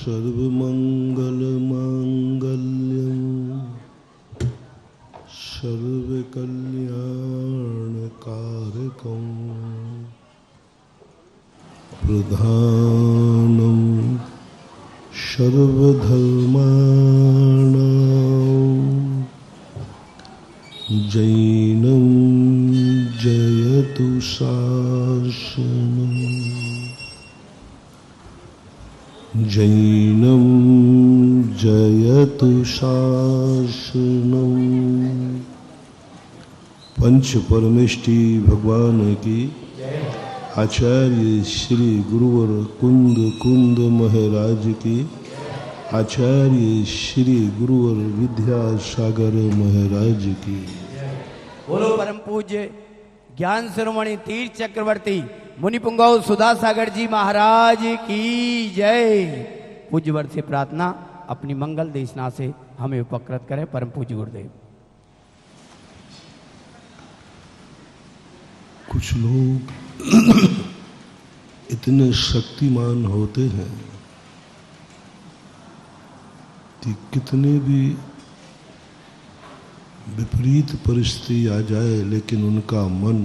सर्वमंगलमांगल्यं सर्वकल्याणकारकं प्रधानं सर्वधर्माणां जैनं जयतु शासनम् जैनं जयतु शासनम्। पंच परमेष्टि भगवान की, आचार्य श्री गुरुवर कुंद कुंद महाराज की, आचार्य श्री गुरुवर विद्यासागर महाराज की। बोलो परम पूज्य ज्ञान शिरोमणि तीर्थ चक्रवर्ती मुनिपुंगव सुधासागर जी महाराज की जय। पूज्यवर से प्रार्थना अपनी मंगल देशना से हमें उपकृत करें परम पूज्य गुरुदेव। कुछ लोग इतने शक्तिमान होते हैं कि कितने भी विपरीत परिस्थिति आ जाए लेकिन उनका मन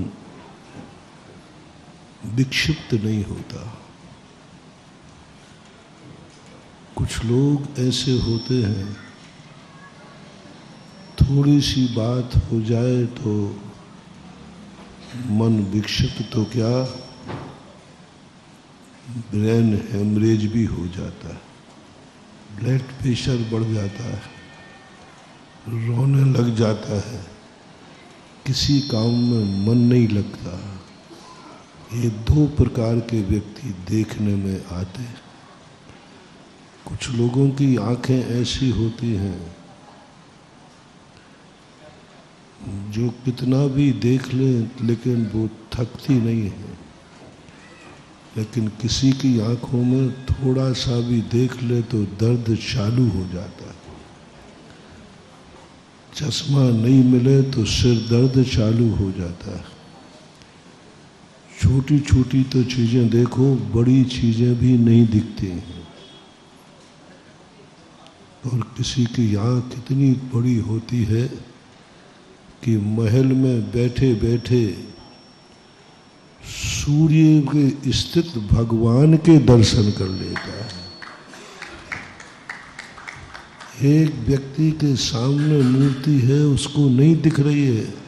विक्षिप्त नहीं होता। कुछ लोग ऐसे होते हैं थोड़ी सी बात हो जाए तो मन विक्षिप्त तो क्या ब्रेन हेमरेज भी हो जाता है, ब्लड प्रेशर बढ़ जाता है, रोने लग जाता है, किसी काम में मन नहीं लगता। ये दो प्रकार के व्यक्ति देखने में आते हैं। कुछ लोगों की आंखें ऐसी होती हैं जो कितना भी देख लें लेकिन वो थकती नहीं है, लेकिन किसी की आंखों में थोड़ा सा भी देख ले तो दर्द चालू हो जाता है। चश्मा नहीं मिले तो सिर दर्द चालू हो जाता है। छोटी छोटी तो चीजें देखो, बड़ी चीजें भी नहीं दिखती हैं। और किसी की आँख इतनी बड़ी होती है कि महल में बैठे बैठे सूर्य के स्थित भगवान के दर्शन कर लेता है। एक व्यक्ति के सामने मूर्ति है, उसको नहीं दिख रही है,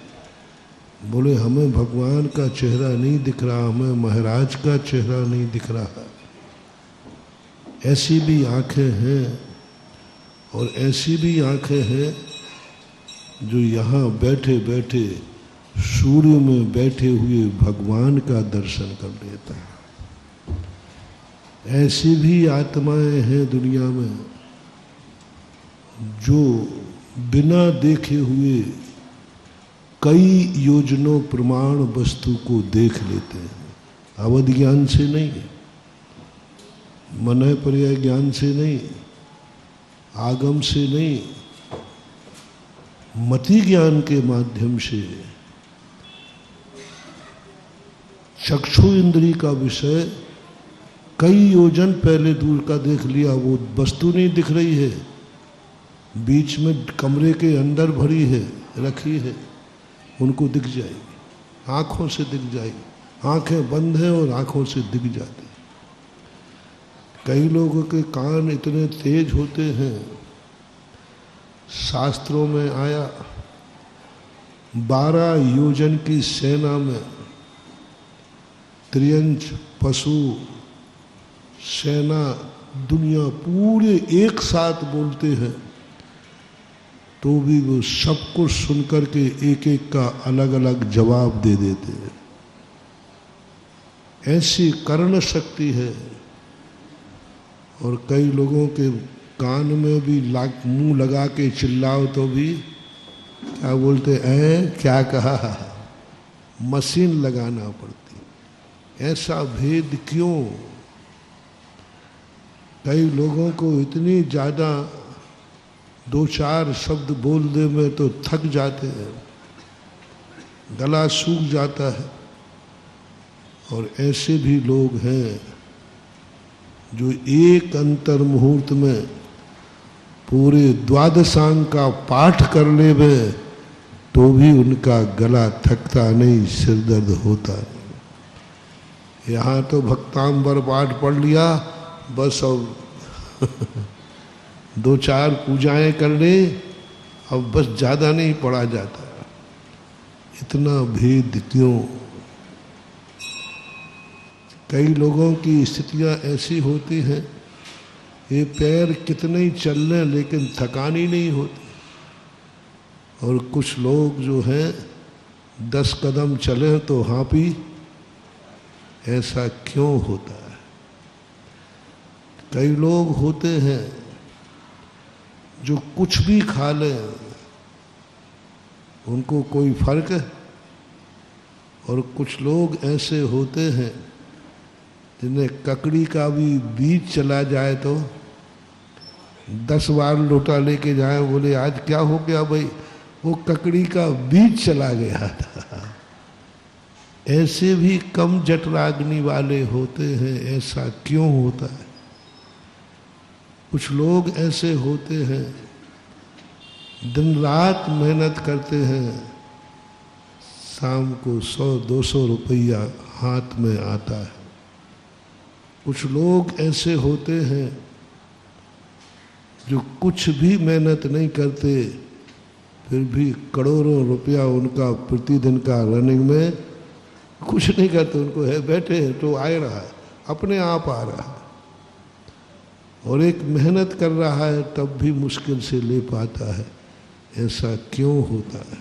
बोले हमें भगवान का चेहरा नहीं दिख रहा, हमें महाराज का चेहरा नहीं दिख रहा। ऐसी भी आंखें हैं और ऐसी भी आंखें हैं जो यहाँ बैठे बैठे सूर्य में बैठे हुए भगवान का दर्शन कर लेता है। ऐसी भी आत्माएं हैं दुनिया में जो बिना देखे हुए कई योजनों प्रमाण वस्तु को देख लेते हैं। अवध ज्ञान से नहीं, मनः पर्याय ज्ञान से नहीं, आगम से नहीं, मति ज्ञान के माध्यम से चक्षु इंद्री का विषय कई योजन पहले दूर का देख लिया, वो वस्तु नहीं दिख रही है, बीच में कमरे के अंदर भरी है, रखी है, उनको दिख जाएगी, आंखों से दिख जाएगी। आंखें बंद हैं और आंखों से दिख जाती। कई लोगों के कान इतने तेज होते हैं, शास्त्रों में आया 12 योजन की सेना में त्रियंच पशु सेना दुनिया पूरे एक साथ बोलते हैं तो भी वो सब कुछ सुनकर के एक एक का अलग अलग जवाब दे देते हैं। ऐसी कर्ण शक्ति है। और कई लोगों के कान में भी मुंह लगा के चिल्लाओ तो भी क्या बोलते हैं, क्या कहा, मशीन लगाना पड़ती। ऐसा भेद क्यों? कई लोगों को इतनी ज़्यादा 2-4 शब्द बोल दे में तो थक जाते हैं, गला सूख जाता है। और ऐसे भी लोग हैं जो एक अंतर मुहूर्त में पूरे द्वादशांग का पाठ कर ले वे तो भी उनका गला थकता नहीं, सिर दर्द होता नहीं। यहाँ तो भक्तांबर पाठ पढ़ लिया बस, अब 2-4 पूजाएं कर ले, अब बस ज़्यादा नहीं पढ़ा जाता। इतना भेद क्यों? कई लोगों की स्थितियां ऐसी होती हैं, ये पैर कितने ही चल लें लेकिन थकान ही नहीं होती। और कुछ लोग जो हैं 10 कदम चलें तो हाँपी। ऐसा क्यों होता है? कई लोग होते हैं जो कुछ भी खा लें उनको कोई फर्क है, और कुछ लोग ऐसे होते हैं जिन्हें ककड़ी का भी बीज चला जाए तो 10 बार लोटा लेके जाए, बोले आज क्या हो गया भाई, वो ककड़ी का बीज चला गया था। ऐसे भी कम जठराग्नि वाले होते हैं। ऐसा क्यों होता है? कुछ लोग ऐसे होते हैं दिन रात मेहनत करते हैं, शाम को 100-200 रुपया हाथ में आता है। कुछ लोग ऐसे होते हैं जो कुछ भी मेहनत नहीं करते फिर भी करोड़ों रुपया उनका प्रतिदिन का रनिंग में, कुछ नहीं करते, उनको है बैठे हैं तो आ रहा है, अपने आप आ रहा है। और एक मेहनत कर रहा है तब भी मुश्किल से ले पाता है। ऐसा क्यों होता है?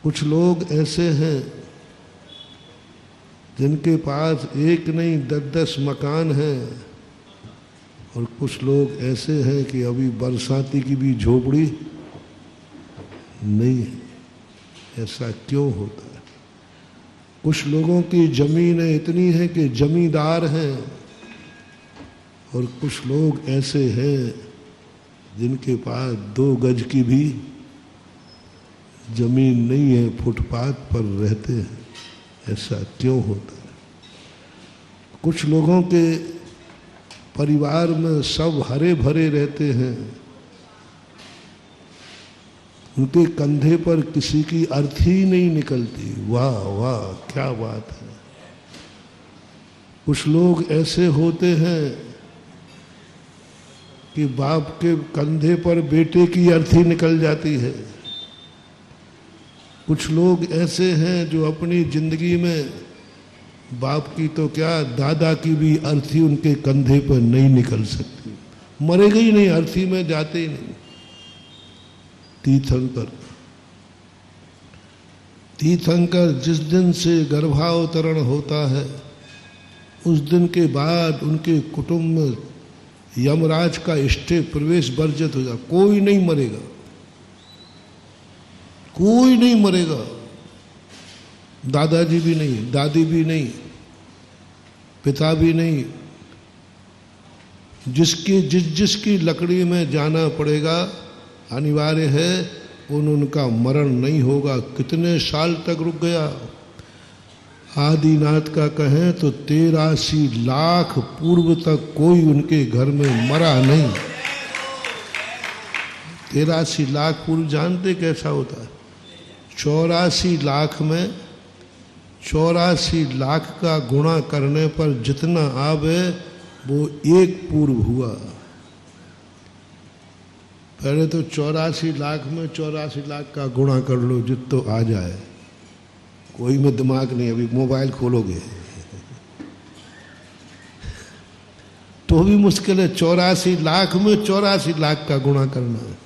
कुछ लोग ऐसे हैं जिनके पास एक नहीं 10-10 मकान हैं, और कुछ लोग ऐसे हैं कि अभी बरसाती की भी झोपड़ी नहीं है। ऐसा क्यों होता है? कुछ लोगों की जमीनें इतनी हैं कि जमींदार हैं, और कुछ लोग ऐसे हैं जिनके पास 2 गज की भी जमीन नहीं है, फुटपाथ पर रहते हैं। ऐसा क्यों होता है? कुछ लोगों के परिवार में सब हरे भरे रहते हैं, उनके कंधे पर किसी की अर्थी ही नहीं निकलती। वाह वाह क्या बात है। कुछ लोग ऐसे होते हैं कि बाप के कंधे पर बेटे की अर्थी निकल जाती है। कुछ लोग ऐसे हैं जो अपनी जिंदगी में बाप की तो क्या दादा की भी अर्थी उनके कंधे पर नहीं निकल सकती, मरेगा ही नहीं, अर्थी में जाते ही नहीं। तीर्थंकर जिस दिन से गर्भावतरण होता है उस दिन के बाद उनके कुटुंब में यमराज का स्टे प्रवेश वर्जित हो जाए। कोई नहीं मरेगा, कोई नहीं मरेगा, दादाजी भी नहीं, दादी भी नहीं, पिता भी नहीं। जिसकी लकड़ी में जाना पड़ेगा अनिवार्य है, उनका मरण नहीं होगा। कितने साल तक रुक गया? आदिनाथ का कहें तो 83 लाख पूर्व तक कोई उनके घर में मरा नहीं। 83 लाख पूर्व जानते कैसा होता है? 84 लाख में 84 लाख का गुणा करने पर जितना आवे वो एक पूर्व हुआ। पहले तो 84 लाख में 84 लाख का गुणा कर लो जित तो आ जाए। कोई में दिमाग नहीं, अभी मोबाइल खोलोगे तो भी मुश्किल है। 84 लाख में 84 लाख का गुणा करना है।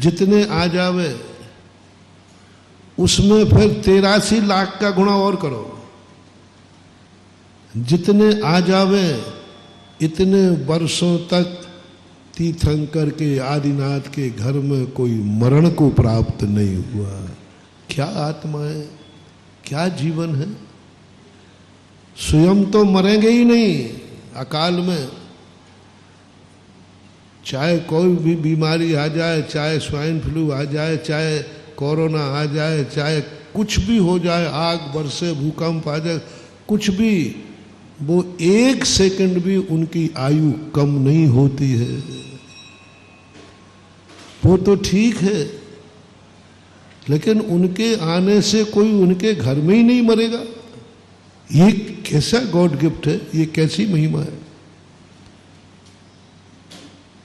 जितने आ जावे उसमें फिर 83 लाख का गुणा और करो। जितने आ जावे इतने वर्षों तक तीर्थंकर के आदिनाथ के घर में कोई मरण को प्राप्त नहीं हुआ। क्या आत्मा है, क्या जीवन है। स्वयं तो मरेंगे ही नहीं अकाल में। चाहे कोई भी बीमारी आ जाए, चाहे स्वाइन फ्लू आ जाए, चाहे कोरोना आ जाए, चाहे कुछ भी हो जाए, आग बरसे, भूकंप आ जाए, कुछ भी, वो 1 सेकंड भी उनकी आयु कम नहीं होती है। वो तो ठीक है, लेकिन उनके आने से कोई उनके घर में ही नहीं मरेगा। ये कैसा गॉड गिफ्ट है, ये कैसी महिमा है।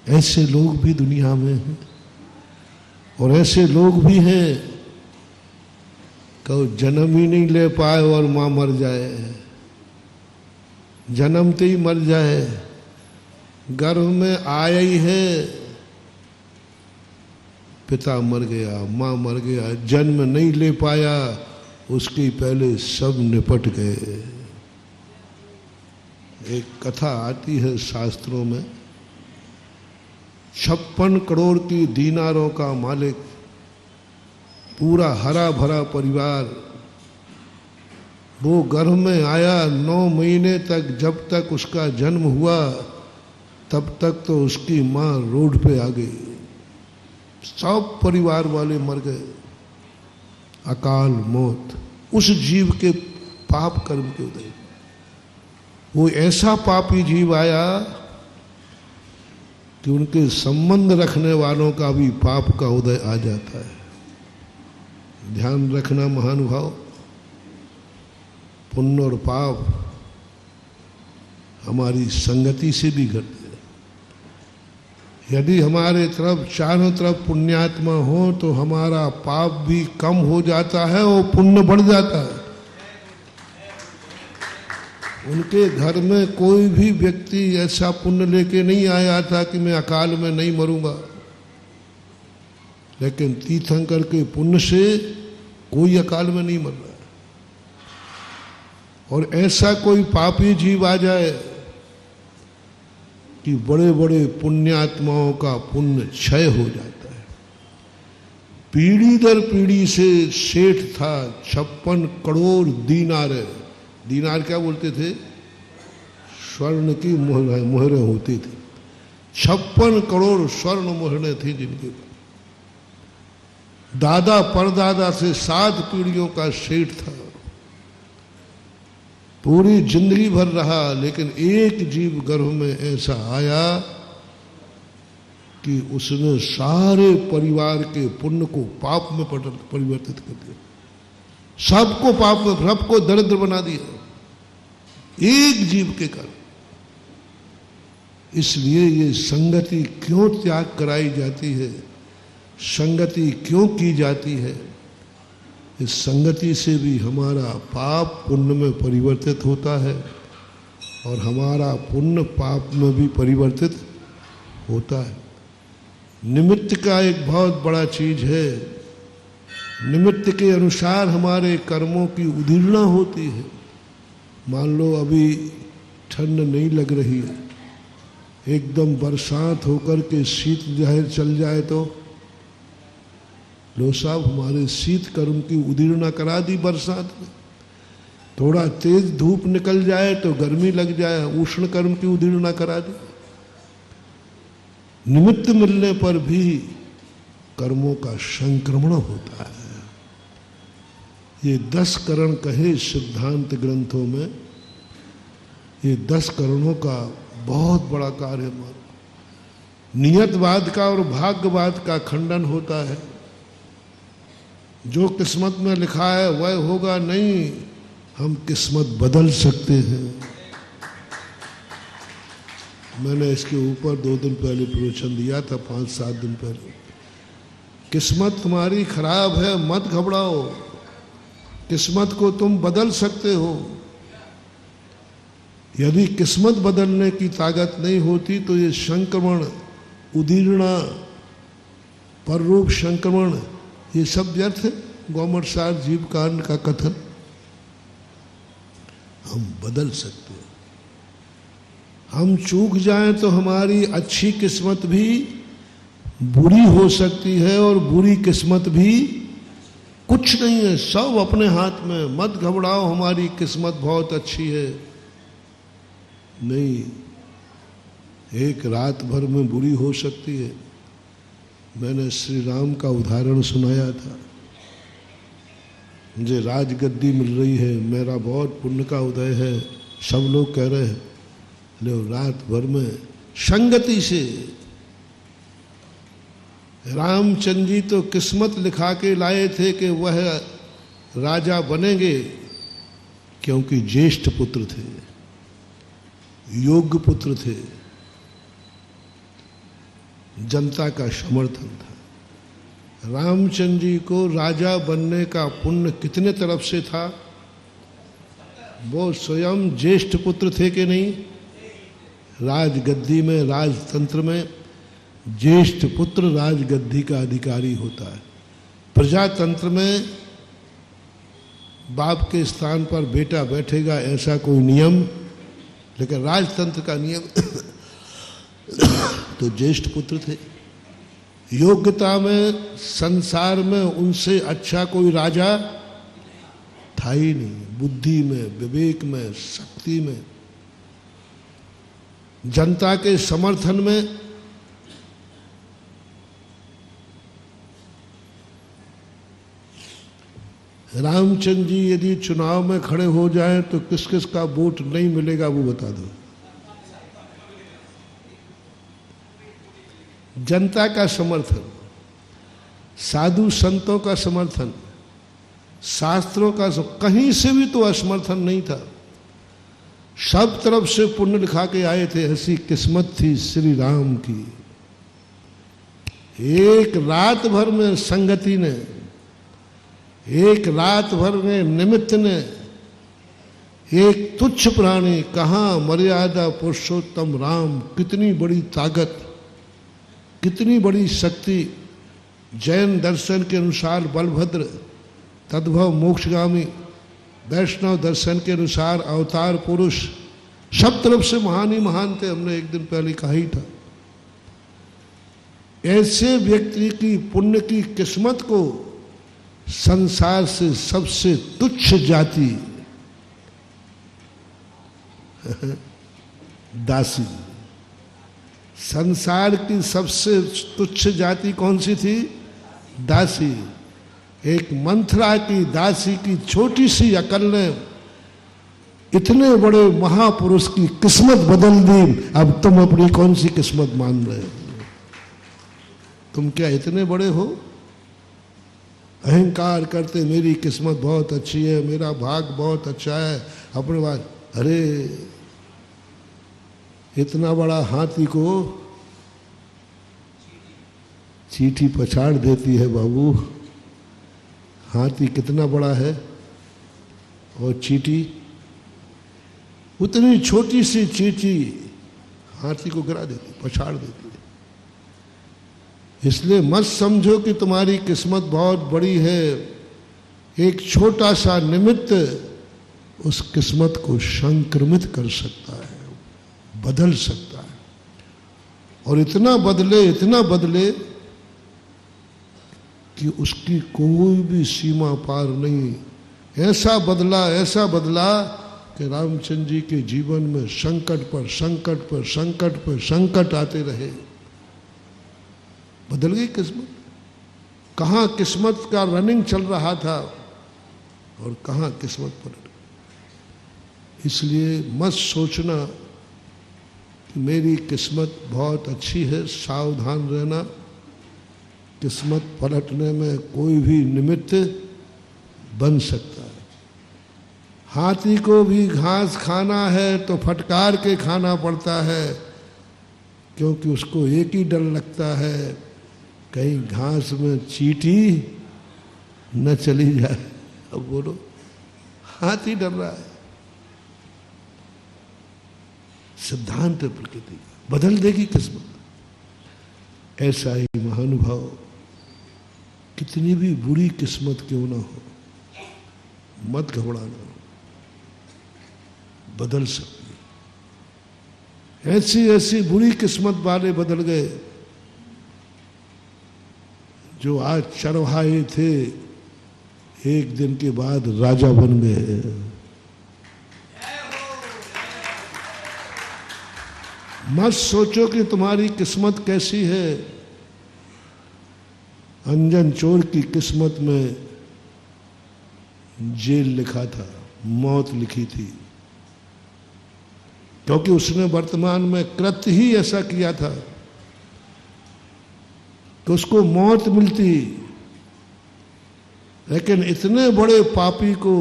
ऐसे लोग भी दुनिया में हैं, और ऐसे लोग भी हैं कि जन्म ही नहीं ले पाए और मां मर जाए, जन्मते ही मर जाए। गर्भ में आया ही है, पिता मर गया, मां मर गया, जन्म नहीं ले पाया, उसके पहले सब निपट गए। एक कथा आती है शास्त्रों में, 56 करोड़ की दीनारों का मालिक, पूरा हरा भरा परिवार, वो गर्भ में आया 9 महीने तक, जब तक उसका जन्म हुआ तब तक तो उसकी मां रोड पे आ गई, सब परिवार वाले मर गए, अकाल मौत। उस जीव के पाप कर्म के उदय, वो ऐसा पापी जीव आया कि उनके संबंध रखने वालों का भी पाप का उदय आ जाता है। ध्यान रखना महानुभाव, पुण्य और पाप हमारी संगति से भी घटते हैं। यदि हमारे तरफ चारों तरफ पुण्यात्मा हो तो हमारा पाप भी कम हो जाता है और पुण्य बढ़ जाता है। उनके घर में कोई भी व्यक्ति ऐसा पुण्य लेके नहीं आया था कि मैं अकाल में नहीं मरूंगा, लेकिन तीर्थंकर के पुण्य से कोई अकाल में नहीं मर रहा। और ऐसा कोई पापी जीव आ जाए कि बड़े बड़े पुण्यात्माओं का पुण्य क्षय हो जाता है। पीढ़ी दर पीढ़ी से सेठ था, 56 करोड़ दीनार। दीनार क्या बोलते थे? स्वर्ण की मोहरें होती थी। 56 करोड़ स्वर्ण मोहरें थी जिनके पास। दादा परदादा से 7 पीढ़ियों का सेठ था, पूरी जिंदगी भर रहा, लेकिन एक जीव गर्भ में ऐसा आया कि उसने सारे परिवार के पुण्य को पाप में परिवर्तित कर दिया, सबको पाप में, सबको दरिद्र बना दिया, एक जीव के कारण। इसलिए ये संगति क्यों त्याग कराई जाती है, संगति क्यों की जाती है? इस संगति से भी हमारा पाप पुण्य में परिवर्तित होता है और हमारा पुण्य पाप में भी परिवर्तित होता है। निमित्त का एक बहुत बड़ा चीज है। निमित्त के अनुसार हमारे कर्मों की उदीर्णा होती है। मान लो अभी ठंड नहीं लग रही है, एकदम बरसात होकर के शीत जहर चल जाए तो लो साहब हमारे शीत कर्म की उदीर्णा करा दी बरसात में। थोड़ा तेज धूप निकल जाए तो गर्मी लग जाए, उष्ण कर्म की उदीर्णा करा दी। निमित्त मिलने पर भी कर्मों का संक्रमण होता है। ये 10 करण कहे सिद्धांत ग्रंथों में, ये 10 करणों का बहुत बड़ा कार्य है। नियतवाद का और भाग्यवाद का खंडन होता है। जो किस्मत में लिखा है वह होगा नहीं, हम किस्मत बदल सकते हैं। मैंने इसके ऊपर 2 दिन पहले प्रवचन दिया था, 5-7 दिन पहले। किस्मत तुम्हारी खराब है, मत घबराओ, किस्मत को तुम बदल सकते हो। यदि किस्मत बदलने की ताकत नहीं होती तो ये संक्रमण, उदीर्णा, पररूप संक्रमण, ये सब व्यर्थ है। गौमरसार जीव कांड का कथन हम बदल सकते हैं। हम चूक जाएं तो हमारी अच्छी किस्मत भी बुरी हो सकती है, और बुरी किस्मत भी कुछ नहीं है, सब अपने हाथ में। मत घबराओ हमारी किस्मत बहुत अच्छी है, नहीं, एक रात भर में बुरी हो सकती है। मैंने श्री राम का उदाहरण सुनाया था। मुझे राजगद्दी मिल रही है, मेरा बहुत पुण्य का उदय है, सब लोग कह रहे हैं लो रात भर में संगति से। रामचंद्र जी तो किस्मत लिखा के लाए थे कि वह राजा बनेंगे, क्योंकि ज्येष्ठ पुत्र थे, योग्य पुत्र थे, जनता का समर्थन था। रामचंद्र जी को राजा बनने का पुण्य कितने तरफ से था? वो स्वयं ज्येष्ठ पुत्र थे कि नहीं? राजगद्दी में, राजतंत्र में ज्येष्ठ पुत्र राजगद्दी का अधिकारी होता है। प्रजातंत्र में बाप के स्थान पर बेटा बैठेगा ऐसा कोई नियम, लेकिन राजतंत्र का नियम तो ज्येष्ठ पुत्र थे। योग्यता में संसार में उनसे अच्छा कोई राजा था ही नहीं। बुद्धि में, विवेक में, शक्ति में, जनता के समर्थन में रामचंद्र जी यदि चुनाव में खड़े हो जाएं तो किस किस का वोट नहीं मिलेगा वो बता दो। जनता का समर्थन, साधु संतों का समर्थन, शास्त्रों का कहीं से भी तो असमर्थन नहीं था। सब तरफ से पुण्य लिखा के आए थे। ऐसी किस्मत थी श्री राम की। एक रात भर में संगति ने, एक रात भर में निमित्त ने, एक तुच्छ प्राणी कहाँ मर्यादा पुरुषोत्तम राम, कितनी बड़ी ताकत, कितनी बड़ी शक्ति। जैन दर्शन के अनुसार बलभद्र तद्भव मोक्षगामी, वैष्णव दर्शन के अनुसार अवतार पुरुष, सब तरफ से महान ही महान थे। हमने एक दिन पहले कहा ही था। ऐसे व्यक्ति की पुण्य की किस्मत को संसार से सबसे तुच्छ जाति दासी, संसार की सबसे तुच्छ जाति कौन सी थी? दासी। एक मंथरा की दासी की छोटी सी अकल ने इतने बड़े महापुरुष की किस्मत बदल दी। अब तुम अपनी कौन सी किस्मत मान रहे हो? तुम क्या इतने बड़े हो? अहंकार करते मेरी किस्मत बहुत अच्छी है, मेरा भाग बहुत अच्छा है, अपने बात। अरे इतना बड़ा हाथी को चींटी पछाड़ देती है बाबू। हाथी कितना बड़ा है और चींटी, उतनी छोटी सी चींटी हाथी को गिरा देती, पछाड़ देती है। इसलिए मत समझो कि तुम्हारी किस्मत बहुत बड़ी है। एक छोटा सा निमित्त उस किस्मत को संक्रमित कर सकता है, बदल सकता है। और इतना बदले कि उसकी कोई भी सीमा पार नहीं। ऐसा बदला कि रामचंद्र जी के जीवन में संकट पर संकट पर संकट पर संकट आते रहे। बदल गई किस्मत। कहाँ किस्मत का रनिंग चल रहा था और कहाँ किस्मत पलट गई। इसलिए मत सोचना कि मेरी किस्मत बहुत अच्छी है, सावधान रहना। किस्मत पलटने में कोई भी निमित्त बन सकता है। हाथी को भी घास खाना है तो फटकार के खाना पड़ता है, क्योंकि उसको एक ही डर लगता है कहीं घास में चींटी न चली जाए। अब बोलो, हाथी डर रहा है। सिद्धांत प्रकृति बदल देगी किस्मत। ऐसा ही महानुभाव कितनी भी बुरी किस्मत क्यों ना हो, मत घबराना, बदल सकती। ऐसी ऐसी बुरी किस्मत वाले बदल गए जो आज चरवाहे थे, एक दिन के बाद राजा बन गए। मत सोचो कि तुम्हारी किस्मत कैसी है। अंजन चोर की किस्मत में जेल लिखा था, मौत लिखी थी। क्योंकि उसने वर्तमान में कृत्य ही ऐसा किया था कि उसको मौत मिलती, लेकिन इतने बड़े पापी को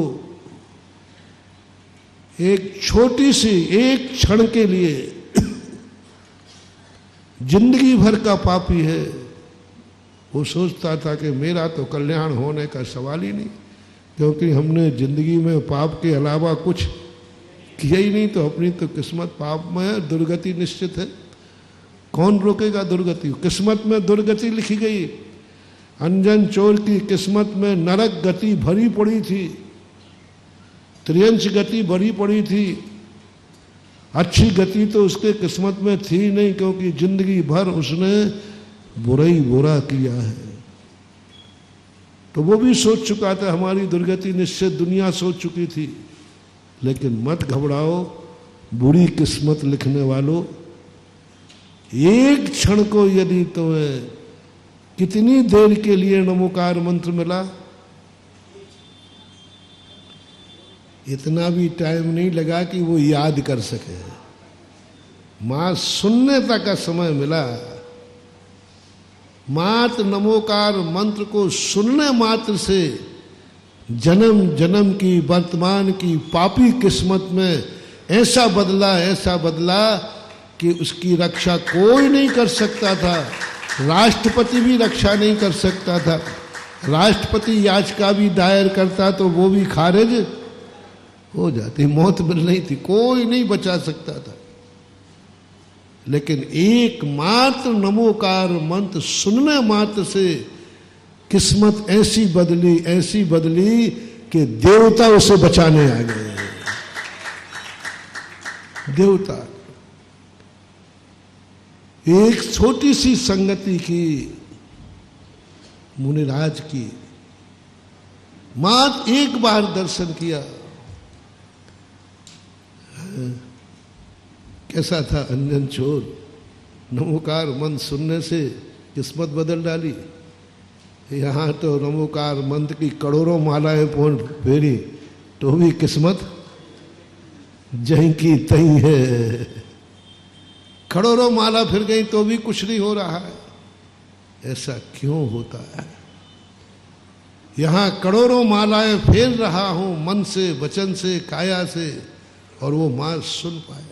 एक छोटी सी एक क्षण के लिए, जिंदगी भर का पापी है, वो सोचता था कि मेरा तो कल्याण होने का सवाल ही नहीं, क्योंकि हमने जिंदगी में पाप के अलावा कुछ किया ही नहीं, तो अपनी तो किस्मत पाप में है, दुर्गति निश्चित है। कौन रोकेगा दुर्गति? किस्मत में दुर्गति लिखी गई। अंजन चोर की किस्मत में नरक गति भरी पड़ी थी, त्रियंश गति भरी पड़ी थी। अच्छी गति तो उसके किस्मत में थी नहीं, क्योंकि जिंदगी भर उसने बुरा ही बुरा किया है। तो वो भी सोच चुका था हमारी दुर्गति निश्चित, दुनिया सोच चुकी थी। लेकिन मत घबराओ बुरी किस्मत लिखने वालों, एक क्षण को यदि तुम्हें कितनी देर के लिए नमोकार मंत्र मिला, इतना भी टाइम नहीं लगा कि वो याद कर सके। मां सुनने तक का समय मिला। मात्र नमोकार मंत्र को सुनने मात्र से जन्म जन्म की वर्तमान की पापी किस्मत में ऐसा बदला कि उसकी रक्षा कोई नहीं कर सकता था। राष्ट्रपति भी रक्षा नहीं कर सकता था। राष्ट्रपति याचिका भी दायर करता तो वो भी खारिज हो जाती, मौत मिल रही थी, कोई नहीं बचा सकता था। लेकिन एकमात्र नमोकार मंत्र सुनने मात्र से किस्मत ऐसी बदली कि देवता उसे बचाने आ गए। देवता एक छोटी सी संगति की, मुनिराज की, मात्र एक बार दर्शन किया। कैसा था अंजन चोर? नमोकार मंत्र सुनने से किस्मत बदल डाली। यहाँ तो नमोकार मंत्र की करोड़ों मालाएं फेरी तो भी किस्मत जहीं की तहीं है। करोड़ों माला फिर गई तो भी कुछ नहीं हो रहा है। ऐसा क्यों होता है? यहाँ करोड़ों मालाएं फेर रहा हूं मन से, वचन से, काया से, और वो मां सुन पाया।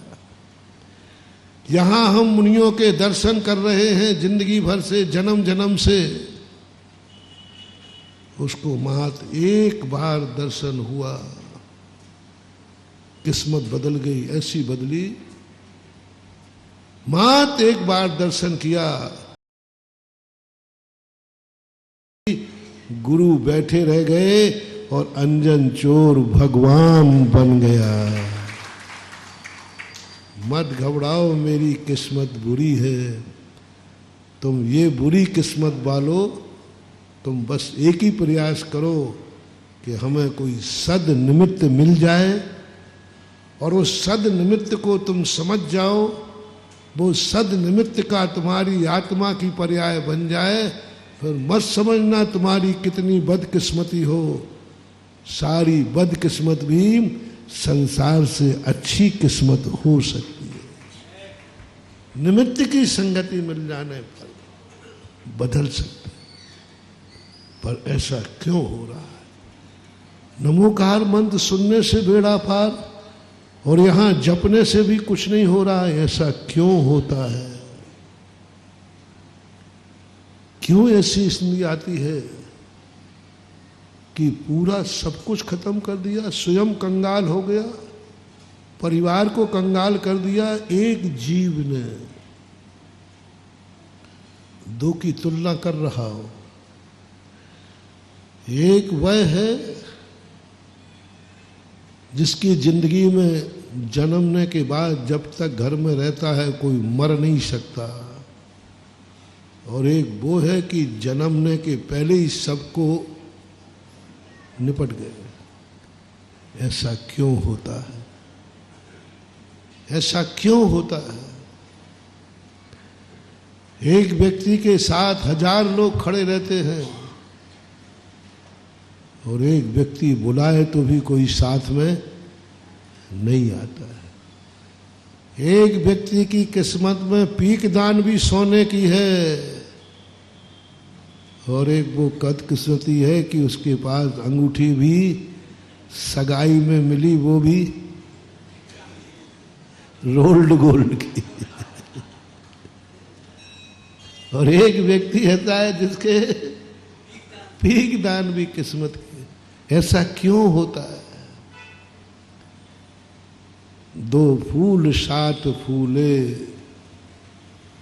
यहां हम मुनियों के दर्शन कर रहे हैं जिंदगी भर से, जन्म जन्म से, उसको मात्र एक बार दर्शन हुआ, किस्मत बदल गई। ऐसी बदली, मात्र एक बार दर्शन किया, गुरु बैठे रह गए और अंजन चोर भगवान बन गया। मत घबराओ, मेरी किस्मत बुरी है। तुम ये बुरी किस्मत वालों, तुम बस एक ही प्रयास करो कि हमें कोई सद निमित्त मिल जाए, और उस सद निमित्त को तुम समझ जाओ, वो सद निमित्त का तुम्हारी आत्मा की पर्याय बन जाए। फिर मत समझना तुम्हारी कितनी बदकिस्मती हो, सारी बदकिस्मत भी संसार से अच्छी किस्मत हो सकती है। निमित्त की संगति मिल जाने पर बदल सकते, पर ऐसा क्यों हो रहा है? नमोकार मंत्र सुनने से बेड़ा पार, और यहां जपने से भी कुछ नहीं हो रहा है। ऐसा क्यों होता है? क्यों ऐसी स्थिति आती है कि पूरा सब कुछ खत्म कर दिया, स्वयं कंगाल हो गया, परिवार को कंगाल कर दिया। एक जीव ने दो की तुलना कर रहा हो। एक वह है जिसकी जिंदगी में जन्मने के बाद जब तक घर में रहता है कोई मर नहीं सकता, और एक वो है कि जन्मने के पहले ही सबको निपट गए। ऐसा क्यों होता है? ऐसा क्यों होता है? एक व्यक्ति के साथ 1000 लोग खड़े रहते हैं, और एक व्यक्ति बुलाए तो भी कोई साथ में नहीं आता है। एक व्यक्ति की किस्मत में पीक दान भी सोने की है, और एक वो बदकिस्मती है कि उसके पास अंगूठी भी सगाई में मिली, वो भी रोल्ड गोल्ड की। और एक व्यक्ति ऐसा है जिसके पीक दान भी किस्मत के। ऐसा क्यों होता है? दो फूल सात फूले,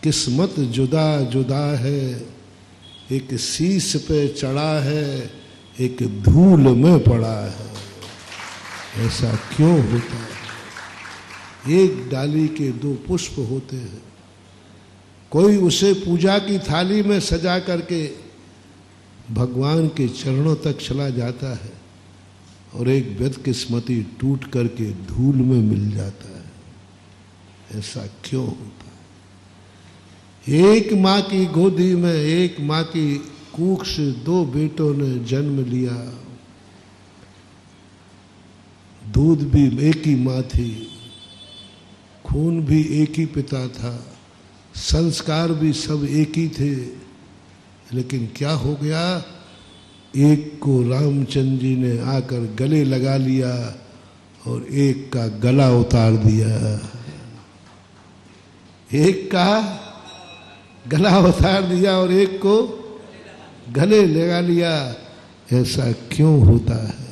किस्मत जुदा जुदा है, एक शीश पे चढ़ा है, एक धूल में पड़ा है। ऐसा क्यों होता है? एक डाली के दो पुष्प होते हैं, कोई उसे पूजा की थाली में सजा करके भगवान के चरणों तक चला जाता है, और एक बदकिस्मती टूट करके धूल में मिल जाता है। ऐसा क्यों होता है? एक माँ की गोदी में, एक माँ की कूख से दो बेटों ने जन्म लिया। दूध भी एक ही माँ थी, खून भी एक ही पिता था, संस्कार भी सब एक ही थे, लेकिन क्या हो गया? एक को रामचंद्र जी ने आकर गले लगा लिया और एक का गला उतार दिया। एक का गला उतार दिया और एक को गले लगा लिया। ऐसा क्यों होता है?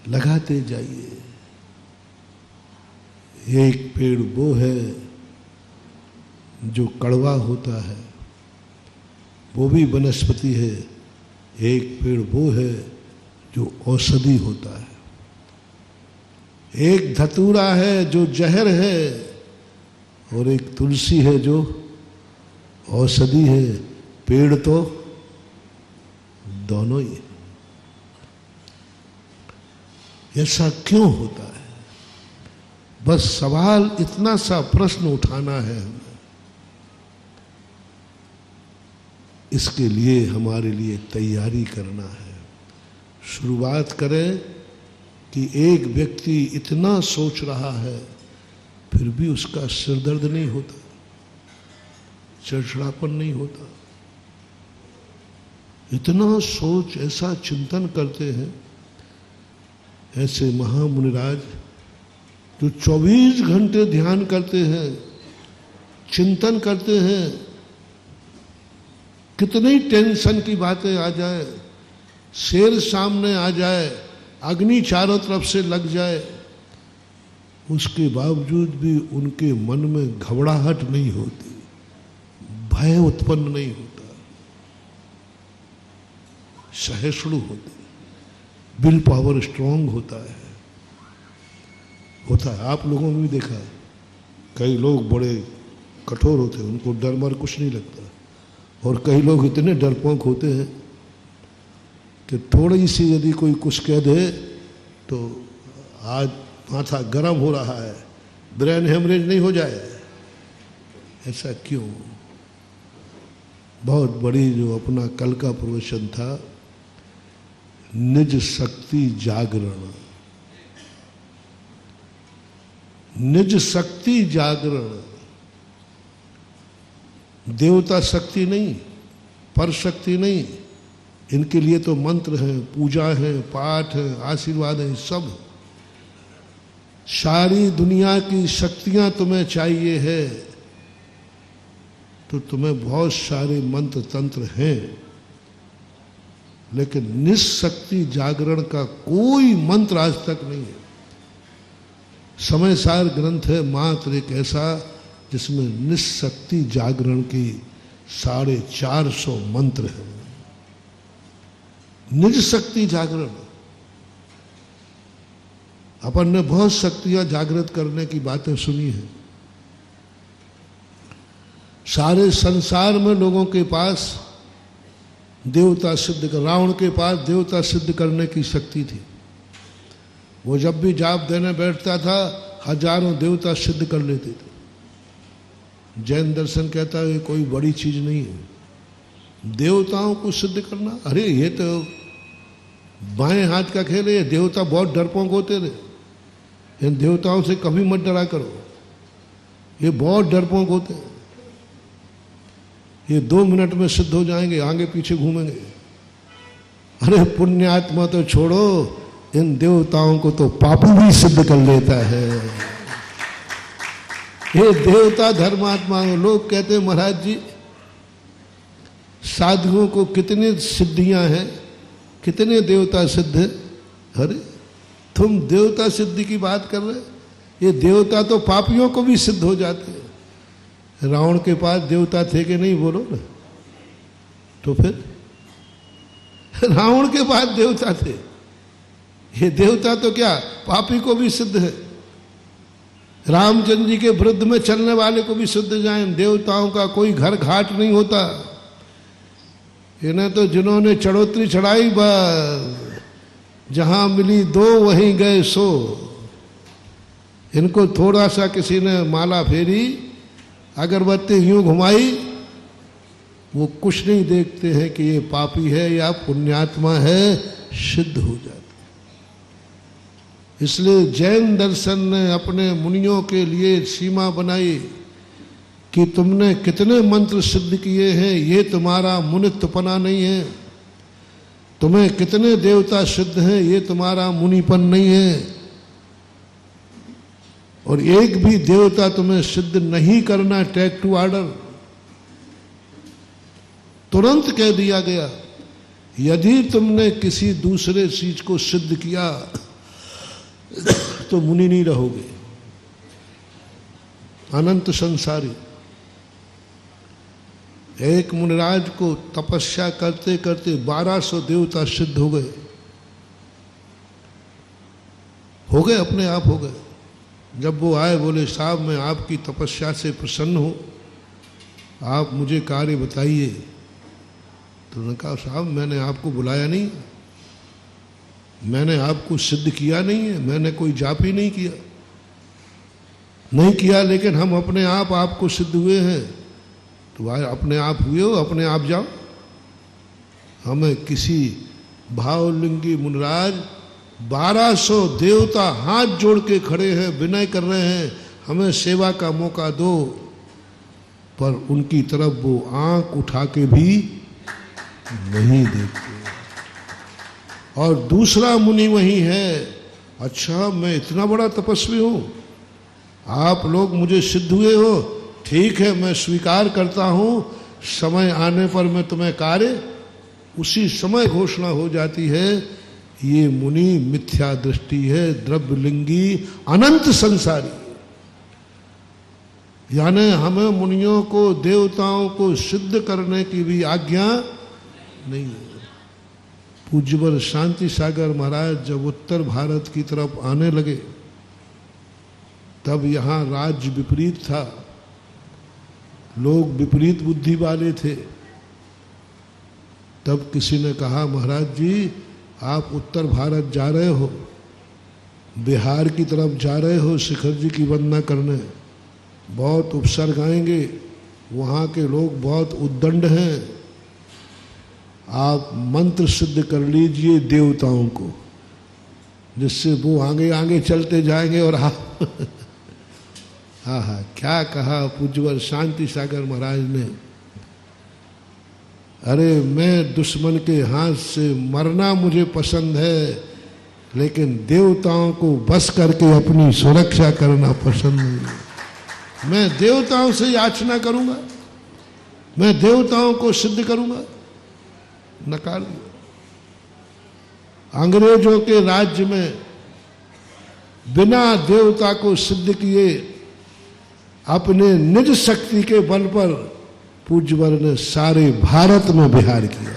लगाते जाइए। एक पेड़ वो है जो कड़वा होता है, वो भी वनस्पति है। एक पेड़ वो है जो औषधि होता है। एक धतूरा है जो जहर है, और एक तुलसी है जो औषधि है। पेड़ तो दोनों ही है। ऐसा क्यों होता है? बस सवाल इतना सा प्रश्न उठाना है हमें। इसके लिए हमारे लिए तैयारी करना है। शुरुआत करें कि एक व्यक्ति इतना सोच रहा है, फिर भी उसका सिर दर्द नहीं होता, चिड़चिड़ापन नहीं होता। इतना सोच, ऐसा चिंतन करते हैं। ऐसे महामुनिराज जो 24 घंटे ध्यान करते हैं, चिंतन करते हैं, कितनी टेंशन की बातें आ जाए, शेर सामने आ जाए, अग्नि चारों तरफ से लग जाए, उसके बावजूद भी उनके मन में घबराहट नहीं होती, भय उत्पन्न नहीं होता, सहिष्णु होते, विल पावर स्ट्रांग होता है। आप लोगों ने भी देखा है, कई लोग बड़े कठोर होते हैं, उनको डर मर कुछ नहीं लगता, और कई लोग इतने डरपोक होते हैं कि थोड़ी सी यदि कोई कुछ कह दे तो आज माथा गर्म हो रहा है, ब्रेन हेमरेज नहीं हो जाए। ऐसा क्यों? बहुत बड़ी जो अपना कल का प्रवचन था, निज शक्ति जागरण। निज शक्ति जागरण। देवता शक्ति नहीं, पर शक्ति नहीं, इनके लिए तो मंत्र हैं, पूजा है, पाठ है, आशीर्वाद है, सब। सारी दुनिया की शक्तियां तुम्हें चाहिए है तो तुम्हें बहुत सारे मंत्र तंत्र हैं, लेकिन निशक्ति जागरण का कोई मंत्र आज तक नहीं है। समय सार ग्रंथ है मात्र एक ऐसा जिसमें निशक्ति जागरण की 450 मंत्र है। निज शक्ति जागरण। अपन ने बहुत शक्तियां जागृत करने की बातें सुनी हैं। सारे संसार में लोगों के पास देवता सिद्ध कर, रावण के पास देवता सिद्ध करने की शक्ति थी। वो जब भी जाप देने बैठता था हजारों देवता सिद्ध कर लेते थे। जैन दर्शन कहता है कोई बड़ी चीज नहीं है देवताओं को सिद्ध करना। अरे ये तो बाएं हाथ का खेल है। देवता बहुत डरपोक होते थे, इन देवताओं से कभी मत डरा करो, ये बहुत डरपोक होते हैं। ये 2 मिनट में सिद्ध हो जाएंगे, आगे पीछे घूमेंगे। अरे पुण्यात्मा तो छोड़ो, इन देवताओं को तो पापी भी सिद्ध कर लेता है। ये देवता धर्मात्मा, लोग कहते हैं महाराज जी साधुओं को कितनी सिद्धियां हैं, कितने देवता सिद्ध है। अरे तुम देवता सिद्धि की बात कर रहे, ये देवता तो पापियों को भी सिद्ध हो जाते हैं। रावण के पास देवता थे कि नहीं, बोलो ना। तो फिर रावण के पास देवता थे, ये देवता तो क्या पापी को भी सिद्ध है। रामचंद्र जी के विरुद्ध में चलने वाले को भी सिद्ध जाए। देवताओं का कोई घर घाट नहीं होता। इन्हें तो जिन्होंने चढ़ोतरी चढ़ाई, बस जहां मिली 2 वहीं गए 100। इनको थोड़ा सा किसी ने माला फेरी, अगरबत्ती यूं घुमाई, वो कुछ नहीं देखते हैं कि ये पापी है या पुण्यात्मा है, सिद्ध हो जाते। इसलिए जैन दर्शन ने अपने मुनियों के लिए सीमा बनाई कि तुमने कितने मंत्र सिद्ध किए हैं, ये तुम्हारा मुनित्वपना नहीं है। तुम्हें कितने देवता सिद्ध हैं, ये तुम्हारा मुनिपन नहीं है। और एक भी देवता तुम्हें सिद्ध नहीं करना, टेक टू ऑर्डर, तुरंत कह दिया गया। यदि तुमने किसी दूसरे चीज को सिद्ध किया तो मुनि नहीं रहोगे, अनंत संसारी। एक मुनिराज को तपस्या करते करते 1200 देवता सिद्ध हो गए, अपने आप हो गए। जब वो आए, बोले साहब मैं आपकी तपस्या से प्रसन्न हूं, आप मुझे कार्य बताइए। तो उन्होंने कहा साहब मैंने आपको बुलाया नहीं, मैंने आपको सिद्ध किया नहीं है, मैंने कोई जाप ही नहीं किया, लेकिन हम अपने आप आपको सिद्ध हुए हैं। तो अपने आप हुए हो, अपने आप जाओ। हमें किसी भावलिंगी मुनिराज 1200 देवता हाथ जोड़ के खड़े हैं, विनय कर रहे हैं, हमें सेवा का मौका दो, पर उनकी तरफ वो आंख उठा के भी नहीं देखते। और दूसरा मुनि वही है, अच्छा मैं इतना बड़ा तपस्वी हूं, आप लोग मुझे सिद्ध हुए हो, ठीक है मैं स्वीकार करता हूं, समय आने पर मैं तुम्हें कार्य उसी समय घोषणा हो जाती है। ये मुनि मिथ्या दृष्टि है, द्रव्यलिंगी अनंत संसारी। यानी हमें मुनियों को देवताओं को सिद्ध करने की भी आज्ञा नहीं है। पूज्यवर शांति सागर महाराज जब उत्तर भारत की तरफ आने लगे, तब यहाँ राज्य विपरीत था, लोग विपरीत बुद्धि वाले थे। तब किसी ने कहा महाराज जी आप उत्तर भारत जा रहे हो, बिहार की तरफ जा रहे हो शिखर जी की वंदना करने, बहुत उपसर्ग आएंगे, वहाँ के लोग बहुत उद्दंड हैं, आप मंत्र सिद्ध कर लीजिए देवताओं को, जिससे वो आगे आगे चलते जाएंगे। और आप हाँ क्या कहा पूज्यवर शांति सागर महाराज ने, अरे मैं दुश्मन के हाथ से मरना मुझे पसंद है, लेकिन देवताओं को बस करके अपनी सुरक्षा करना पसंद नहीं। मैं देवताओं से याचना करूंगा, मैं देवताओं को सिद्ध करूंगा, नकार दिया। अंग्रेजों के राज्य में बिना देवता को सिद्ध किए अपने निज शक्ति के बल पर पूज्यवर ने सारे भारत में विहार किया,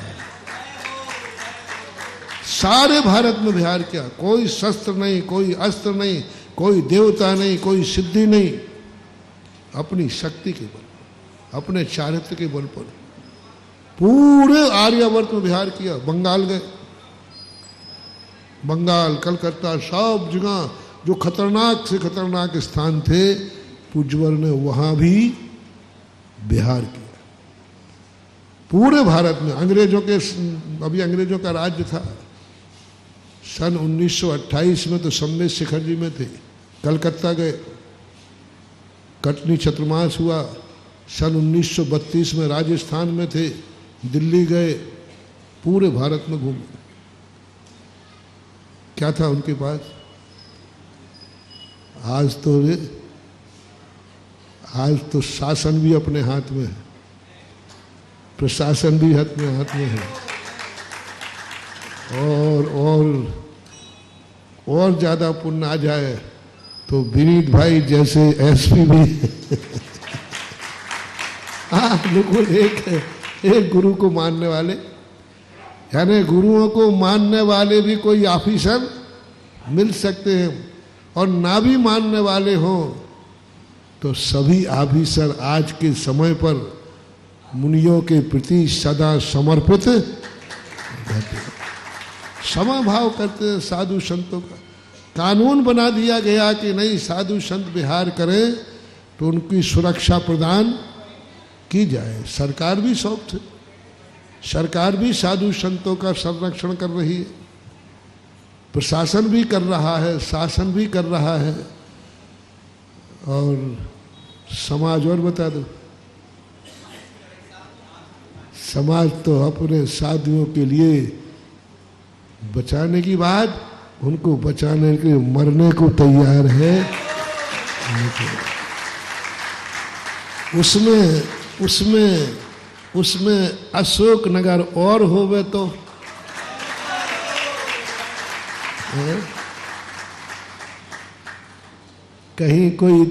सारे भारत में विहार किया। कोई शस्त्र नहीं, कोई अस्त्र नहीं, कोई देवता नहीं, कोई सिद्धि नहीं, अपनी शक्ति के बल पर, अपने चारित्र के बल पर पूरे आर्यावर्त में विहार किया। बंगाल गए, बंगाल, कलकत्ता, सब जगह जो खतरनाक से खतरनाक स्थान थे, पूज्यवर ने वहां भी विहार किया। पूरे भारत में अंग्रेजों के, अभी अंग्रेजों का राज्य था, सन 1928 में तो सम्मेद शिखर जी में थे, कलकत्ता गए, कटनी चतुर्मास हुआ, सन 1932 में राजस्थान में थे, दिल्ली गए, पूरे भारत में घूमे। क्या था उनके पास? आज तो शासन भी अपने हाथ में है, प्रशासन भी हाथ में है, और ज्यादा पुण्य आ जाए तो विनीत भाई जैसे एसपी भी हाँ बिल्कुल एक गुरु को मानने वाले, यानी गुरुओं को मानने वाले भी कोई ऑफिसर मिल सकते हैं, और ना भी मानने वाले हों तो सभी ऑफिसर आज के समय पर मुनियों के प्रति सदा समर्पित रहते हैं, समभाव करते हैं। साधु संतों का कानून बना दिया गया कि नहीं, साधु संत विहार करें तो उनकी सुरक्षा प्रदान की जाए। सरकार भी सॉफ्ट है, सरकार भी साधु संतों का संरक्षण कर रही है, प्रशासन भी कर रहा है, शासन भी कर रहा है, और समाज और बता दो, समाज तो अपने साधुओं के लिए बचाने की बात, उनको बचाने के लिए मरने को तैयार है। उसमें अशोक नगर और होवे तो कहीं कोई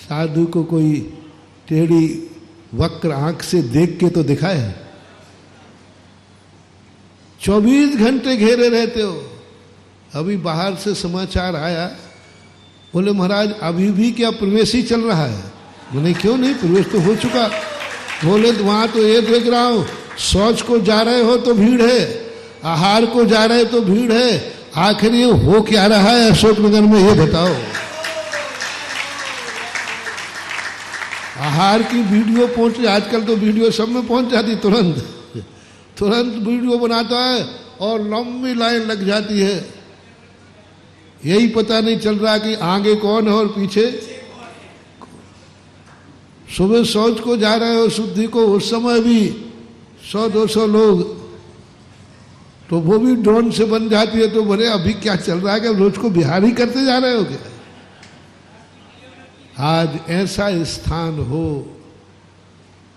साधु को कोई टेढ़ी वक्र आंख से देख के तो दिखाए। 24 घंटे घेरे रहते हो। अभी बाहर से समाचार आया, बोले महाराज अभी भी क्या प्रवेश ही चल रहा है? बोले क्यों नहीं, प्रवेश तो हो चुका। बोले तो वहां तो ये देख रहा हूं, शौच को जा रहे हो तो भीड़ है, आहार को जा रहे तो भीड़ है, आखिर ये हो क्या रहा है अशोकनगर में, ये बताओ। आहार की वीडियो पहुंच, आजकल तो वीडियो सब में पहुंच जाती, तुरंत वीडियो बनाता है और लंबी लाइन लग जाती है। यही पता नहीं चल रहा कि आगे कौन है और पीछे। सुबह शौच को जा रहे हो शुद्धि को, उस समय भी 100-200 लोग, तो वो भी ड्रोन से बन जाती है। तो बोले अभी क्या चल रहा है, कि रोज को बिहार ही करते जा रहे हो क्या? आज ऐसा स्थान हो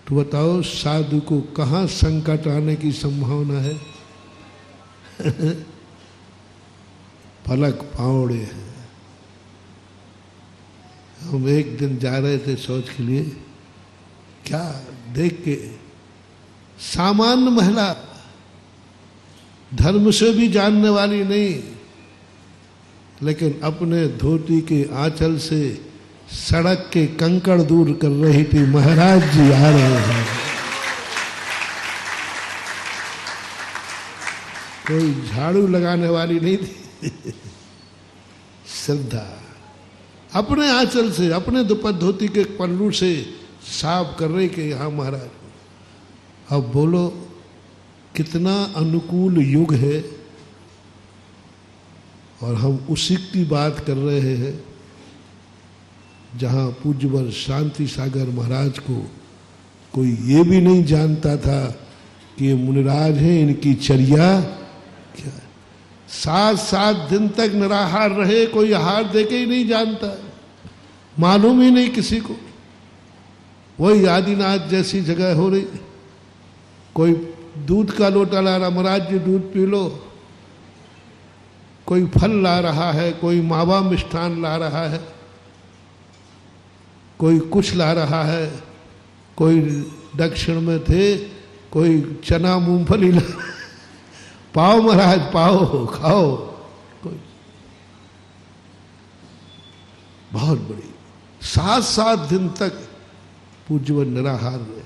तो बताओ साधु को कहाँ संकट आने की संभावना है? फलक पावड़े हैं। हम एक दिन जा रहे थे शौच के लिए, क्या देख के सामान्य महिला, धर्म से भी जानने वाली नहीं, लेकिन अपने धोती के आंचल से सड़क के कंकड़ दूर कर रही थी। महाराज जी आ रहे हैं। कोई झाड़ू लगाने वाली नहीं थी। श्रद्धा अपने आंचल से, अपने दुपट्टे धोती के पल्लू से साफ कर रही कि हाँ महाराज। अब बोलो कितना अनुकूल युग है, और हम उसी की बात कर रहे हैं जहाँ पूज्यवर शांति सागर महाराज को कोई ये भी नहीं जानता था कि ये मुनिराज हैं, इनकी चर्या क्या। 7-7 दिन तक निराहार रहे, कोई आहार देके ही नहीं जानता, मालूम ही नहीं किसी को। वही आदिनाथ जैसी जगह हो रही, कोई दूध का लोटा ला रहा, महाराज जी दूध पी लो, कोई फल ला रहा है, कोई मावा मिष्ठान ला रहा है, कोई कुछ ला रहा है, कोई दक्षिण में थे, कोई चना मूंगफली ला, पाओ महाराज पाओ खाओ। कोई बहुत बड़ी 7-7 दिन तक पूज्यवर निराहार रहे।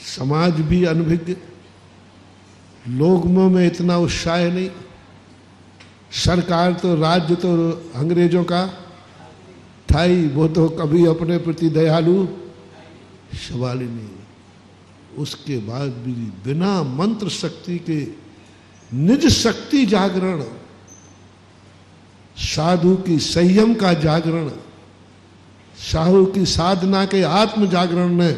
समाज भी अनभिज्ञ, लोगों में इतना उत्साह नहीं। सरकार तो, राज्य तो अंग्रेजों का था ही, वो तो कभी अपने प्रति दयालु सवाल ही नहीं। उसके बाद भी बिना मंत्र शक्ति के निज शक्ति जागरण, साधु की संयम का जागरण, साधु की साधना के आत्म जागरण ने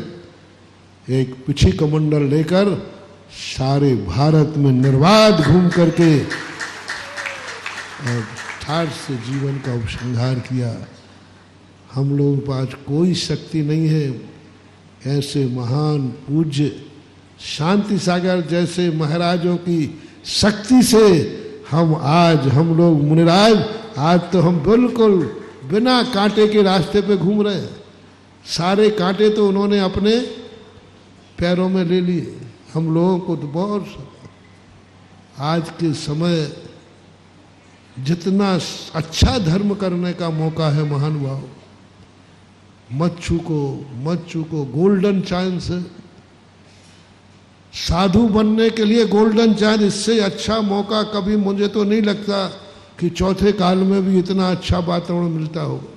एक पिछी कमंडल लेकर सारे भारत में निर्बाध घूम करके और ठाठ से जीवन का उपसंहार किया। हम लोगों के पास कोई शक्ति नहीं है, ऐसे महान पूज्य शांति सागर जैसे महाराजों की शक्ति से हम लोग मुनिराज आज तो हम बिल्कुल बिना कांटे के रास्ते पे घूम रहे हैं। सारे कांटे तो उन्होंने अपने पैरों में ले लिए, हम लोगों को तो बहुत आज के समय जितना अच्छा धर्म करने का मौका है महानुभाव, मत चूको गोल्डन चांस है। साधु बनने के लिए गोल्डन चांस, इससे अच्छा मौका कभी मुझे तो नहीं लगता कि चौथे काल में भी इतना अच्छा वातावरण मिलता होगा।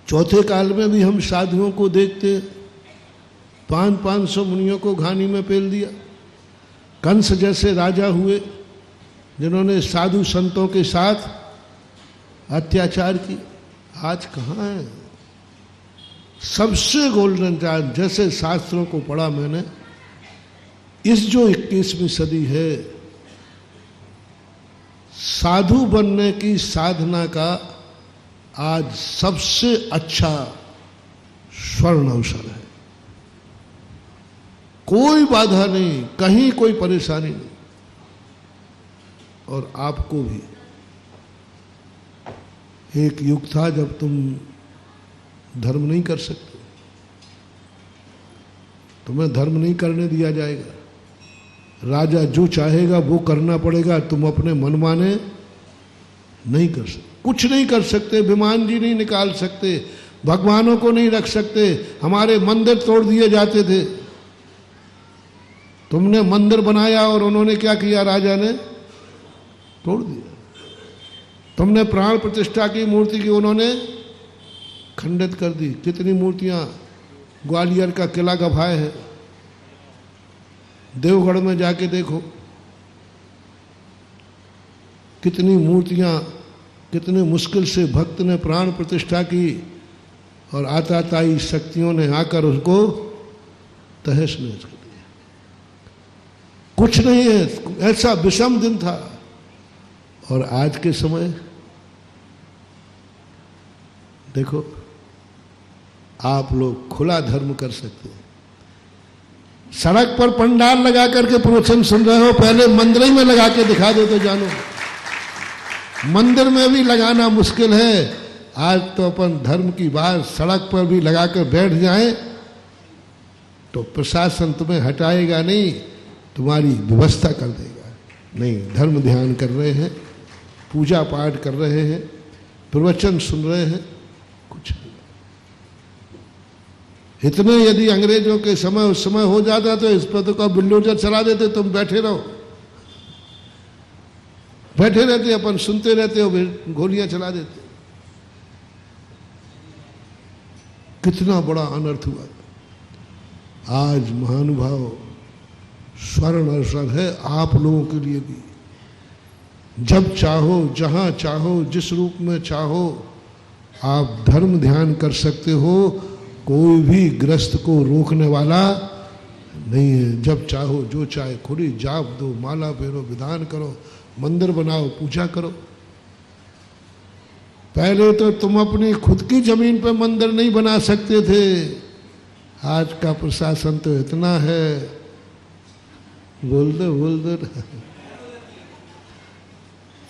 चौथे काल में भी हम साधुओं को देखते, 500 मुनियों को घानी में पेल दिया। कंस जैसे राजा हुए जिन्होंने साधु संतों के साथ अत्याचार की, आज कहाँ है? सबसे गोल्डन चांस, जैसे शास्त्रों को पढ़ा मैंने, इस जो 21वीं सदी है, साधु बनने की साधना का आज सबसे अच्छा स्वर्ण अवसर है। कोई बाधा नहीं, कहीं कोई परेशानी नहीं। और आपको भी एक युग था जब तुम धर्म नहीं कर सकते, तुम्हें धर्म नहीं करने दिया जाएगा। राजा जो चाहेगा वो करना पड़ेगा, तुम अपने मनमाने नहीं कर सकते, कुछ नहीं कर सकते। विमान जी नहीं निकाल सकते, भगवानों को नहीं रख सकते। हमारे मंदिर तोड़ दिए जाते थे, तुमने मंदिर बनाया और उन्होंने क्या किया? राजा ने तोड़ दिया। तुमने प्राण प्रतिष्ठा की मूर्ति की, उन्होंने खंडित कर दी। कितनी मूर्तियां ग्वालियर का किला गवाए है, देवगढ़ में जाके देखो कितनी मूर्तियां, कितने मुश्किल से भक्त ने प्राण प्रतिष्ठा की और आताताई शक्तियों ने आकर उसको तहस नहस कर दिया। कुछ नहीं है, ऐसा विषम दिन था। और आज के समय देखो, आप लोग खुला धर्म कर सकते हैं। सड़क पर पंडाल लगा करके प्रवचन सुन रहे हो, पहले मंदिर में लगा के दिखा दो तो जानो। मंदिर में भी लगाना मुश्किल है, आज तो अपन धर्म की बात सड़क पर भी लगा कर बैठ जाए तो प्रशासन तुम्हें हटाएगा नहीं, तुम्हारी व्यवस्था कर देगा। नहीं, धर्म ध्यान कर रहे हैं, पूजा पाठ कर रहे हैं, प्रवचन सुन रहे हैं, कुछ नहीं। इतने यदि अंग्रेजों के समय उस समय हो जाता तो इस पर तो का बुलडोजर चला देते, तुम बैठे रहो, बैठे रहते, अपन सुनते रहते हो, फिर गोलियां चला देते। कितना बड़ा अनर्थ हुआ। आज महानुभाव स्वर्ण अवसर है आप लोगों के लिए भी। जब चाहो, जहां चाहो, जिस रूप में चाहो, आप धर्म ध्यान कर सकते हो। कोई भी ग्रस्त को रोकने वाला नहीं है। जब चाहो, जो चाहे, खुली जाप दो, माला फेरो, विधान करो, मंदिर बनाओ, पूजा करो। पहले तो तुम अपनी खुद की जमीन पर मंदिर नहीं बना सकते थे, आज का प्रशासन तो इतना है, बोल दो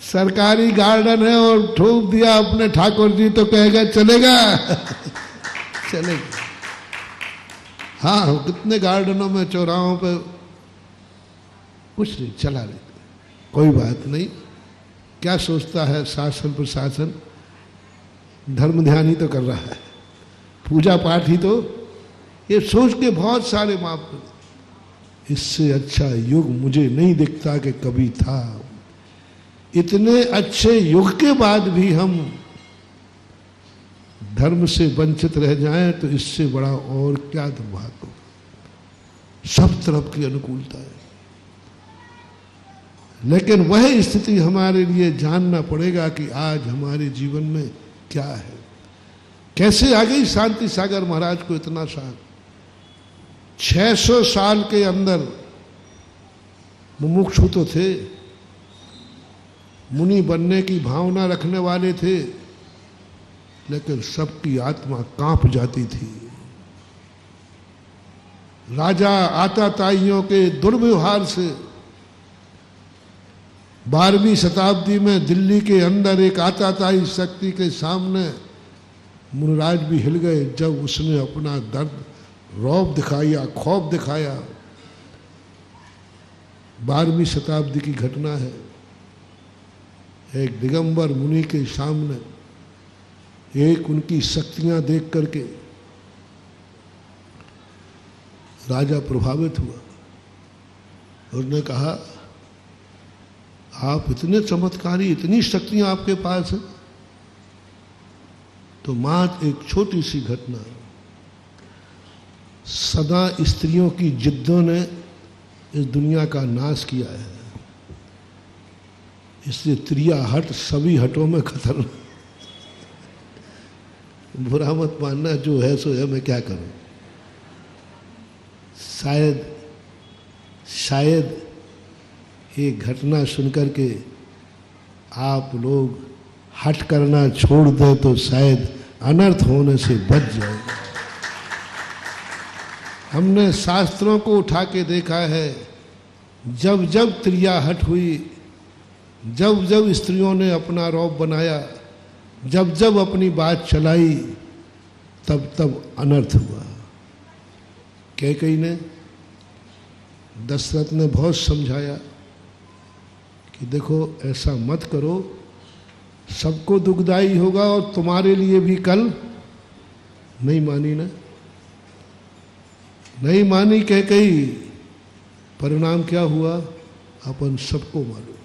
सरकारी गार्डन है और ठोक दिया अपने ठाकुर जी तो कहेगा चलेगा चलेगा। हाँ, कितने गार्डनों में, चौराहों पे कुछ नहीं, चला लेते, कोई बात नहीं। क्या सोचता है शासन प्रशासन? धर्म ध्यान ही तो कर रहा है, पूजा पाठ ही तो, ये सोच के बहुत सारे माफ। इससे अच्छा युग मुझे नहीं दिखता कि कभी था। इतने अच्छे युग के बाद भी हम धर्म से वंचित रह जाएं तो इससे बड़ा और क्या दुर्भाग्य हो। सब तरफ की अनुकूलता है, लेकिन वह स्थिति हमारे लिए जानना पड़ेगा कि आज हमारे जीवन में क्या है। कैसे आ गई शांति सागर महाराज को इतना साल? 600 साल के अंदर मुमुक्षु तो थे, मुनि बनने की भावना रखने वाले थे, लेकिन सबकी आत्मा कांप जाती थी। राजा आताताइयों के दुर्व्यवहार से 12वीं शताब्दी में दिल्ली के अंदर एक आताताई शक्ति के सामने मुनिराज भी हिल गए जब उसने अपना दर्द, रौब दिखाया, खौफ दिखाया। 12वीं शताब्दी की घटना है। एक दिगंबर मुनि के सामने एक उनकी शक्तियां देख करके राजा प्रभावित हुआ। उसने कहा, आप इतने चमत्कारी, इतनी शक्तियां आपके पास है? तो मात्र एक छोटी सी घटना, सदा स्त्रियों की जिद्दों ने इस दुनिया का नाश किया है, इसलिए त्रिया हट सभी हटों में खतरनाक। बुरा मत मानना, जो है सो है, मैं क्या करूं। शायद एक घटना सुनकर के आप लोग हट करना छोड़ दें तो शायद अनर्थ होने से बच जाएगा। हमने शास्त्रों को उठा के देखा है, जब जब त्रिया हट हुई, जब जब स्त्रियों ने अपना रौब बनाया, जब जब अपनी बात चलाई, तब तब अनर्थ हुआ। कैकेयी ने, दशरथ ने बहुत समझाया कि देखो ऐसा मत करो, सबको दुखदाई होगा और तुम्हारे लिए भी कल। नहीं मानी ना, नहीं मानी कैकेयी। परिणाम क्या हुआ अपन सबको मालूम।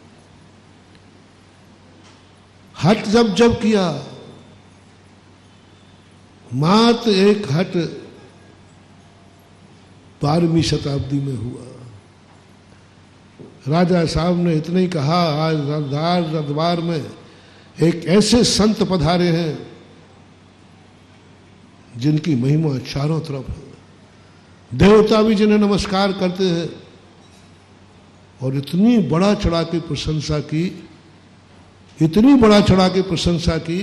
हट जब जब किया, मात्र एक हट 12वीं शताब्दी में हुआ। राजा साहब ने इतना ही कहा, आज दरबार में एक ऐसे संत पधारे हैं जिनकी महिमा चारों तरफ है, देवता भी जिन्हें नमस्कार करते हैं, और इतनी बड़ा चढ़ा के प्रशंसा की, इतनी बड़ा चढ़ा के प्रशंसा की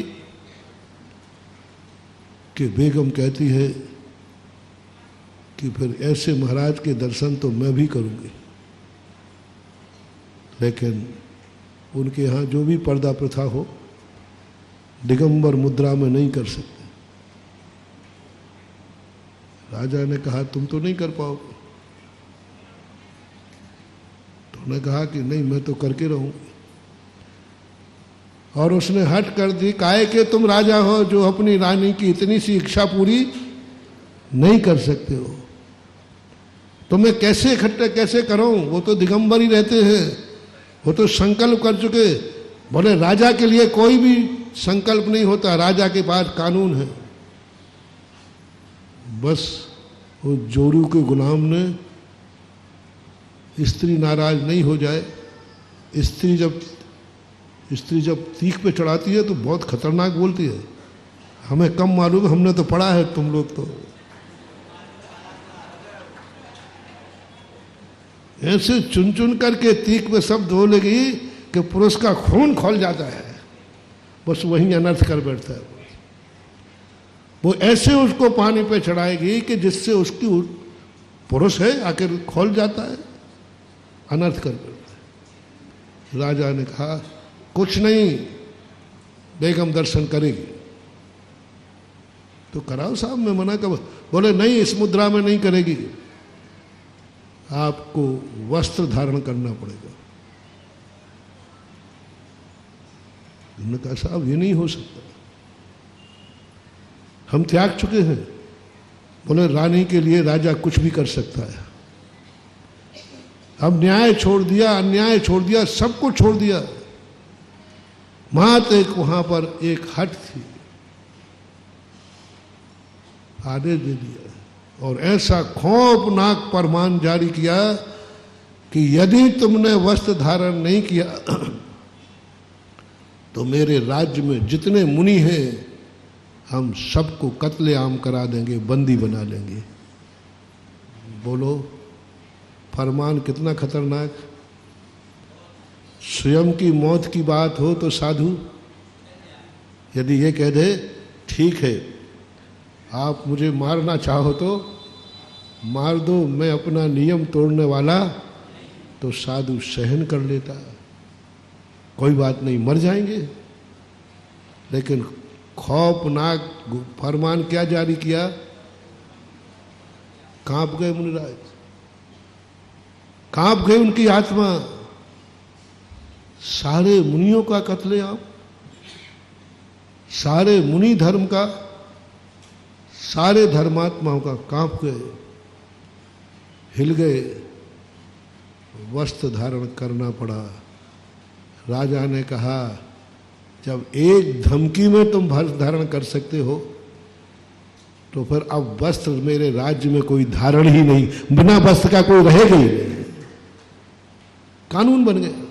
कि बेगम कहती है कि फिर ऐसे महाराज के दर्शन तो मैं भी करूंगी। लेकिन उनके यहाँ जो भी पर्दा प्रथा हो, दिगंबर मुद्रा में नहीं कर सकते। राजा ने कहा, तुम तो नहीं कर पाओगे। तो उन्होंने कहा कि नहीं, मैं तो करके रहूंगी। और उसने हट कर दी, काहे कि तुम राजा हो जो अपनी रानी की इतनी सी इच्छा पूरी नहीं कर सकते हो, तो मैं कैसे इकट्ठे कैसे करूं? वो तो दिगंबर ही रहते हैं, वो तो संकल्प कर चुके। बोले राजा के लिए कोई भी संकल्प नहीं होता, राजा के पास कानून है। बस वो जोरू के गुलाम ने, स्त्री नाराज नहीं हो जाए। स्त्री जब तीख पे चढ़ाती है तो बहुत खतरनाक बोलती है। हमें कम मालूम है, हमने तो पढ़ा है, तुम लोग तो ऐसे चुन चुन करके तीख में शब्द बोलेगी कि पुरुष का खून खोल जाता है। बस वही अनर्थ कर बैठता है। वो ऐसे उसको पानी पे चढ़ाएगी कि जिससे उसकी पुरुष है आखिर खोल जाता है, अनर्थ कर बैठता है। राजा ने कहा, कुछ नहीं, बेगम दर्शन करेगी। तो कराओ साहब, मैं मना कर। बोले नहीं, इस मुद्रा में नहीं करेगी, आपको वस्त्र धारण करना पड़ेगा। उन्होंने कहा, साहब ये नहीं हो सकता, हम त्याग चुके हैं। बोले रानी के लिए राजा कुछ भी कर सकता है। अब न्याय छोड़ दिया, अन्याय छोड़ दिया, सब कुछ छोड़ दिया। मात्र एक वहां पर एक हट थी, आदेश दे दिया और ऐसा खौफनाक फरमान जारी किया कि यदि तुमने वस्त्र धारण नहीं किया तो मेरे राज्य में जितने मुनि हैं हम सबको कत्लेआम करा देंगे, बंदी बना लेंगे। बोलो फरमान कितना खतरनाक। स्वयं की मौत की बात हो तो साधु यदि ये कह दे ठीक है आप मुझे मारना चाहो तो मार दो, मैं अपना नियम तोड़ने वाला, तो साधु सहन कर लेता, कोई बात नहीं मर जाएंगे। लेकिन खौफनाक फरमान क्या जारी किया, कांप गए मुनिराज, कांप गई उनकी आत्मा। सारे मुनियों का कत्लेआम, सारे मुनि धर्म का, सारे धर्मात्माओं का कांप गए, हिल गए, वस्त्र धारण करना पड़ा। राजा ने कहा जब एक धमकी में तुम वस्त्र धारण कर सकते हो तो फिर अब वस्त्र मेरे राज्य में कोई धारण ही नहीं, बिना वस्त्र का कोई रहेगा ही नहीं। कानून बन गया।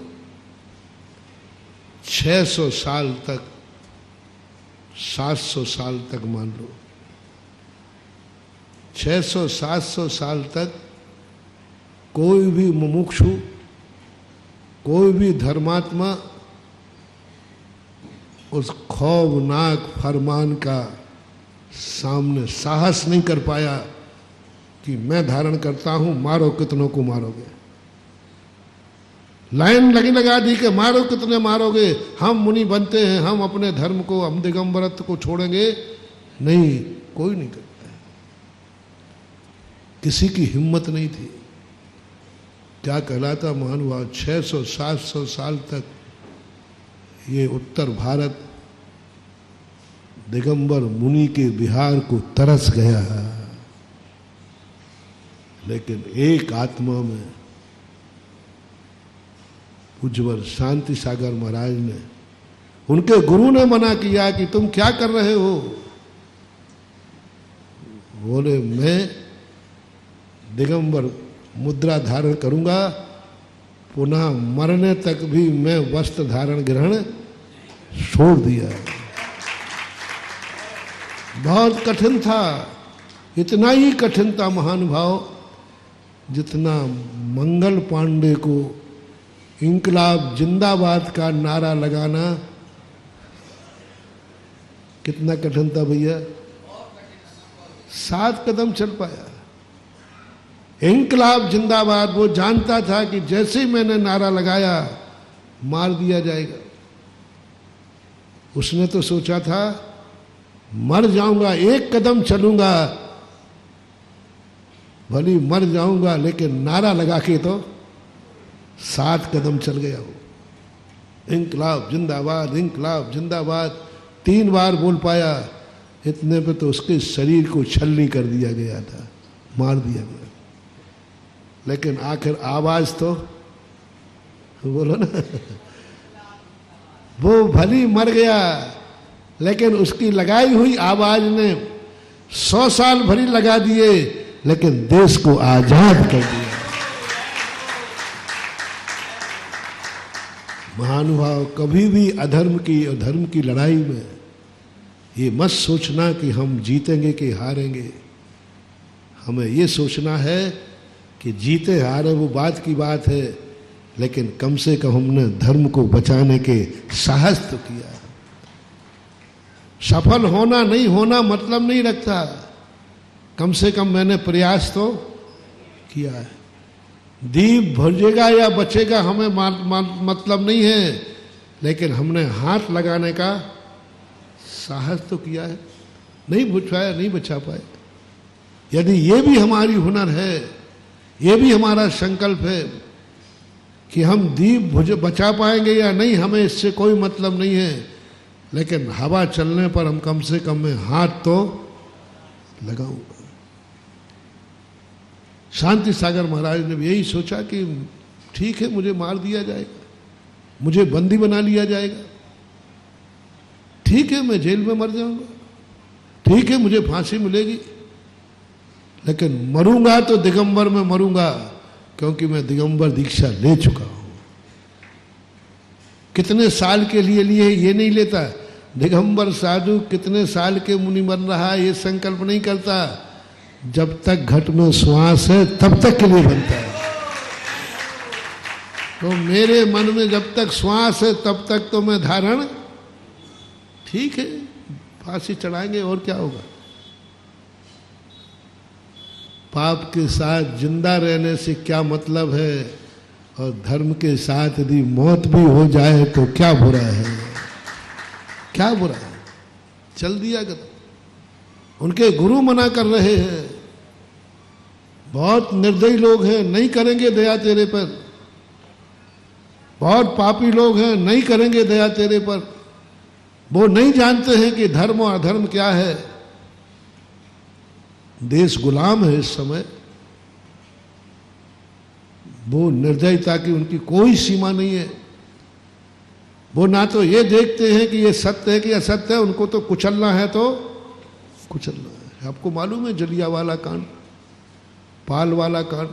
600 साल तक, 700 साल तक मान लो, 600-700 साल तक कोई भी मुमुक्षु, कोई भी धर्मात्मा उस खौफनाक फरमान का सामने साहस नहीं कर पाया कि मैं धारण करता हूं, मारो कितनों को मारोगे। लाइन लगा दी कि मारो कितने मारोगे, हम मुनि बनते हैं, हम अपने धर्म को, हम दिगंबरत्व को छोड़ेंगे नहीं, कोई नहीं करता है। किसी की हिम्मत नहीं थी। क्या कहलाता महानुभाव, 600-700 साल तक ये उत्तर भारत दिगंबर मुनि के विहार को तरस गया। लेकिन एक आत्मा में पूज्यवर शांति सागर महाराज ने, उनके गुरु ने मना किया कि तुम क्या कर रहे हो। बोले मैं दिगंबर मुद्रा धारण करूंगा, पुनः मरने तक भी मैं वस्त्र धारण ग्रहण छोड़ दिया। बहुत कठिन था, इतना ही कठिन था महानुभाव जितना मंगल पांडे को इंकलाब जिंदाबाद का नारा लगाना कितना कठिन था भैया। 7 कदम चल पाया। इंकलाब जिंदाबाद, वो जानता था कि जैसे ही मैंने नारा लगाया मार दिया जाएगा। उसने तो सोचा था मर जाऊंगा, 1 कदम चलूंगा, भली मर जाऊंगा, लेकिन नारा लगा के तो 7 कदम चल गया वो। इंकलाब जिंदाबाद, इंकलाब जिंदाबाद 3 बार बोल पाया। इतने पे तो उसके शरीर को छलनी कर दिया गया था, मार दिया गया। लेकिन आखिर आवाज तो बोलो ना, वो भली मर गया, लेकिन उसकी लगाई हुई आवाज ने 100 साल भरी लगा दिए, लेकिन देश को आजाद कर दिया। महानुभाव, कभी भी अधर्म की और धर्म की लड़ाई में ये मत सोचना कि हम जीतेंगे कि हारेंगे। हमें ये सोचना है कि जीते हारे वो बात की बात है, लेकिन कम से कम हमने धर्म को बचाने के साहस तो किया। सफल होना नहीं होना मतलब नहीं रखता, कम से कम मैंने प्रयास तो किया है। दीप बुझेगा या बचेगा हमें मतलब नहीं है, लेकिन हमने हाथ लगाने का साहस तो किया है। नहीं बुझ पाया, नहीं बचा पाए। यदि ये भी हमारी हुनर है, ये भी हमारा संकल्प है कि हम दीप बचा पाएंगे या नहीं, हमें इससे कोई मतलब नहीं है, लेकिन हवा चलने पर हम कम से कम में हाथ तो लगाऊंगा। शांति सागर महाराज ने भी यही सोचा कि ठीक है, मुझे मार दिया जाएगा, मुझे बंदी बना लिया जाएगा, ठीक है, मैं जेल में मर जाऊंगा, ठीक है, मुझे फांसी मिलेगी, लेकिन मरूंगा तो दिगंबर में मरूंगा, क्योंकि मैं दिगंबर दीक्षा ले चुका हूं। कितने साल के लिए ये नहीं लेता। दिगंबर साधु कितने साल के मुनि बन रहा है ये संकल्प नहीं करता। जब तक घट में श्वास है तब तक के लिए बनता है। तो मेरे मन में जब तक श्वास है तब तक तो मैं धारण, ठीक है, फांसी चढ़ाएंगे और क्या होगा। पाप के साथ जिंदा रहने से क्या मतलब है, और धर्म के साथ यदि मौत भी हो जाए तो क्या बुरा है, क्या बुरा है। चल दिया कदम। उनके गुरु मना कर रहे हैं। बहुत निर्दयी लोग हैं, नहीं करेंगे दया तेरे पर। बहुत पापी लोग हैं, नहीं करेंगे दया तेरे पर। वो नहीं जानते हैं कि धर्म और अधर्म क्या है। देश गुलाम है इस समय। वो निर्दयता की उनकी कोई सीमा नहीं है। वो ना तो ये देखते हैं कि ये सत्य है कि असत्य है, उनको तो कुचलना है तो कुचलना है। आपको मालूम है जलियांवाला कांड, पाल वाला कांड,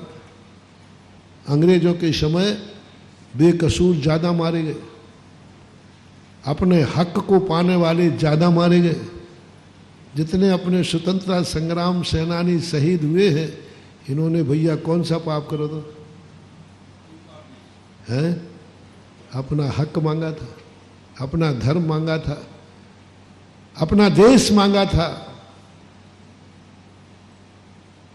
अंग्रेजों के समय बेकसूर ज्यादा मारे गए, अपने हक को पाने वाले ज्यादा मारे गए। जितने अपने स्वतंत्रता संग्राम सेनानी शहीद हुए हैं, इन्होंने भैया कौन सा पाप करो तो है, अपना हक मांगा था, अपना धर्म मांगा था, अपना देश मांगा था,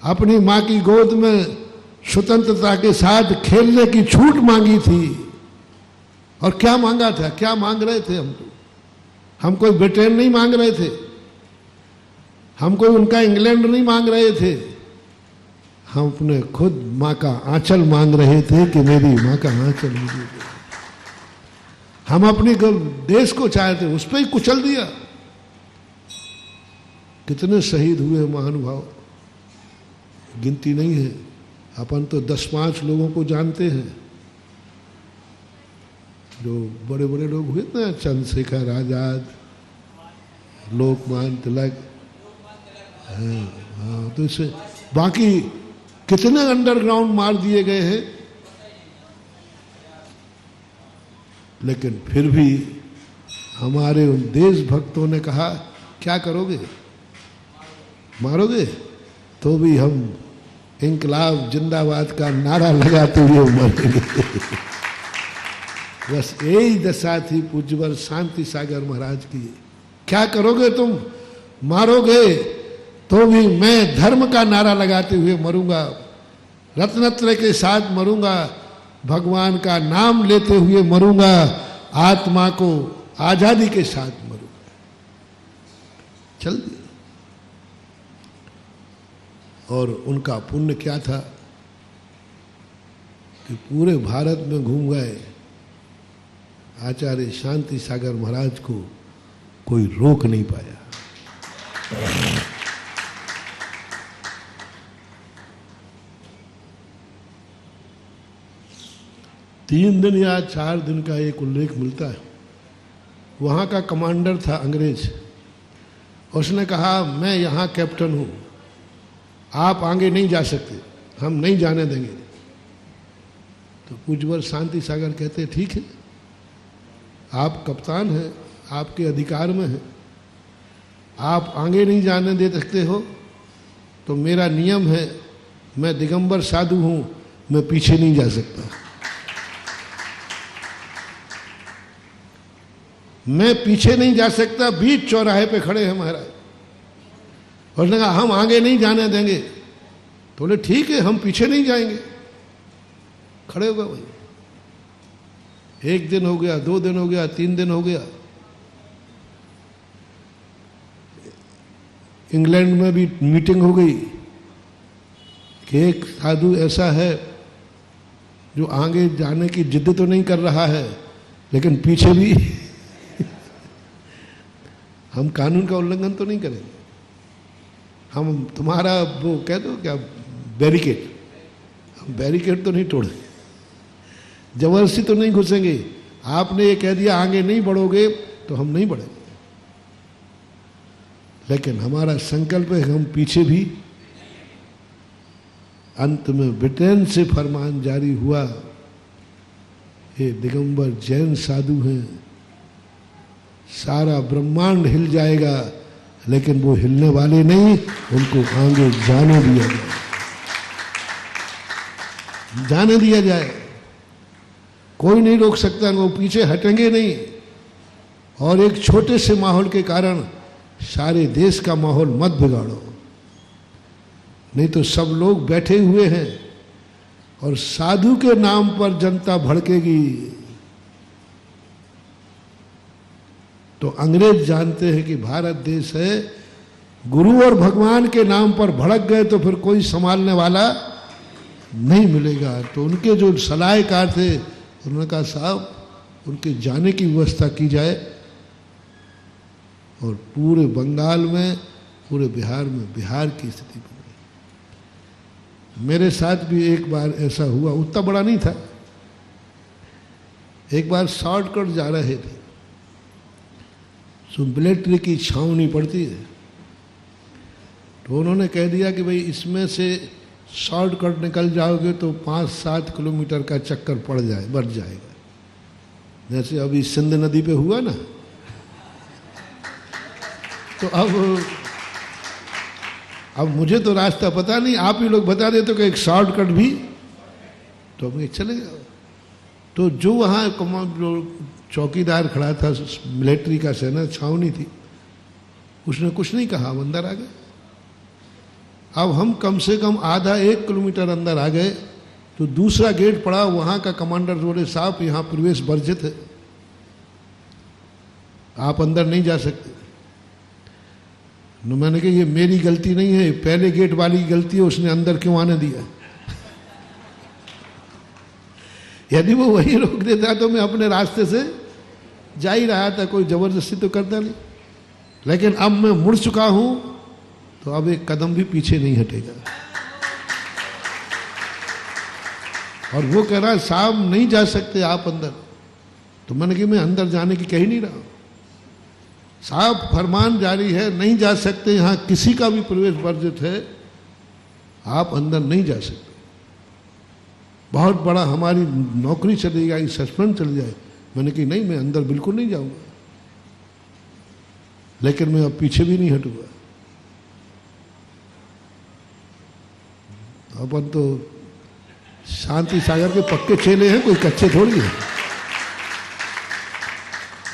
अपनी मां की गोद में स्वतंत्रता के साथ खेलने की छूट मांगी थी। और क्या मांगा था, क्या मांग रहे थे हम कोई ब्रिटेन नहीं मांग रहे थे, हम कोई उनका इंग्लैंड नहीं मांग रहे थे। हम अपने खुद मां का आंचल मांग रहे थे कि मेरी मां का आंचल मुझे दे। हम अपनी देश को चाहते, उस पर ही कुचल दिया। कितने शहीद हुए महानुभाव, गिनती नहीं है। अपन तो 10-5 लोगों को जानते हैं जो बड़े बड़े लोग हुए ना, चंद्रशेखर आजाद, लोकमान्य तिलक, हाँ, तो इससे बाकी कितने अंडरग्राउंड मार दिए गए हैं। लेकिन फिर भी हमारे उन देशभक्तों ने कहा क्या करोगे, मारोगे, तो भी हम इंकलाब जिंदाबाद का नारा लगाते हुए मरेंगे। बस यही दशा थी पूज्यवर शांति सागर महाराज की। क्या करोगे तुम, मारोगे तो भी मैं धर्म का नारा लगाते हुए मरूंगा, रत्नत्रय के साथ मरूंगा, भगवान का नाम लेते हुए मरूंगा, आत्मा को आजादी के साथ मरूंगा। चल दिया। और उनका पुण्य क्या था कि पूरे भारत में घूम गए। आचार्य शांति सागर महाराज को कोई रोक नहीं पाया। 3 दिन या 4 दिन का एक उल्लेख मिलता है। वहाँ का कमांडर था अंग्रेज। उसने कहा मैं यहाँ कैप्टन हूँ, आप आगे नहीं जा सकते, हम नहीं जाने देंगे। तो पूज्यवर शांति सागर कहते ठीक है, आप कप्तान हैं, आपके अधिकार में है, आप आगे नहीं जाने दे सकते हो तो मेरा नियम है, मैं दिगंबर साधु हूँ, मैं पीछे नहीं जा सकता। मैं पीछे नहीं जा सकता। बीच चौराहे पे खड़े हैं महाराज। उसने कहा हम आगे नहीं जाने देंगे। तो बोले ठीक है, हम पीछे नहीं जाएंगे। खड़े हो गए वहीं। 1 दिन हो गया, 2 दिन हो गया, 3 दिन हो गया। इंग्लैंड में भी मीटिंग हो गई कि एक साधु ऐसा है जो आगे जाने की जिद तो नहीं कर रहा है, लेकिन पीछे भी हम कानून का उल्लंघन तो नहीं करेंगे, हम तुम्हारा वो कह दो क्या बैरिकेड, हम बैरिकेड तो नहीं तोड़ेंगे, जबरदस्ती तो नहीं घुसेंगे। आपने ये कह दिया आगे नहीं बढ़ोगे तो हम नहीं बढ़ेंगे, लेकिन हमारा संकल्प है हम पीछे भी अंत में ब्रिटेन से फरमान जारी हुआ, ये दिगंबर जैन साधु हैं, सारा ब्रह्मांड हिल जाएगा, लेकिन वो हिलने वाले नहीं, उनको आगे जाने दिया जाए, जाने दिया जाए। कोई नहीं रोक सकता, वो पीछे हटेंगे नहीं। और एक छोटे से माहौल के कारण सारे देश का माहौल मत बिगाड़ो, नहीं तो सब लोग बैठे हुए हैं और साधु के नाम पर जनता भड़केगी। तो अंग्रेज जानते हैं कि भारत देश है, गुरु और भगवान के नाम पर भड़क गए तो फिर कोई संभालने वाला नहीं मिलेगा। तो उनके जो सलाहकार थे, उन्होंने कहा साहब उनके जाने की व्यवस्था की जाए, और पूरे बंगाल में, पूरे बिहार में बिहार की स्थिति बन गई। मेरे साथ भी एक बार ऐसा हुआ, उतना बड़ा नहीं था। एक बार शॉर्टकट जा रहे थे, सो मिलिट्री की छावनी पड़ती है, तो उन्होंने कह दिया कि भाई इसमें से शॉर्टकट निकल जाओगे तो 5-7 किलोमीटर का चक्कर बढ़ जाएगा। जैसे अभी सिंध नदी पे हुआ ना, तो अब मुझे तो रास्ता पता नहीं, आप ही लोग बता देते कि एक शॉर्टकट भी, तो हम चले गए। तो जो वहाँ चौकीदार खड़ा था, मिलिट्री का सेना छावनी थी, उसने कुछ नहीं कहा, हम अंदर आ गए। अब हम कम से कम आधा 1 किलोमीटर अंदर आ गए, तो दूसरा गेट पड़ा, वहाँ का कमांडर बोले साहब यहाँ प्रवेश वर्जित है, आप अंदर नहीं जा सकते। तो मैंने कहा ये मेरी गलती नहीं है, पहले गेट वाली की गलती है, उसने अंदर क्यों आने दिया। यदि वो वहीं रोक देता तो मैं अपने रास्ते से जा ही रहा था, कोई जबरदस्ती तो करता नहीं। लेकिन अब मैं मुड़ चुका हूं, तो अब एक कदम भी पीछे नहीं हटेगा। और वो कह रहा साहब नहीं जा सकते आप अंदर, तो मैंने कहा मैं अंदर जाने की कह ही नहीं रहा, साहब फरमान जारी है, नहीं जा सकते, यहां किसी का भी प्रवेश वर्जित है, आप अंदर नहीं जा सकते। बहुत बड़ा हमारी नौकरी चली जाएगी, सस्पेंड चली जाए। मैंने कहा नहीं, मैं अंदर बिल्कुल नहीं जाऊंगा, लेकिन मैं अब पीछे भी नहीं हटूंगा। अपन तो शांति सागर के पक्के चेले हैं, कोई कच्चे थोड़ी है।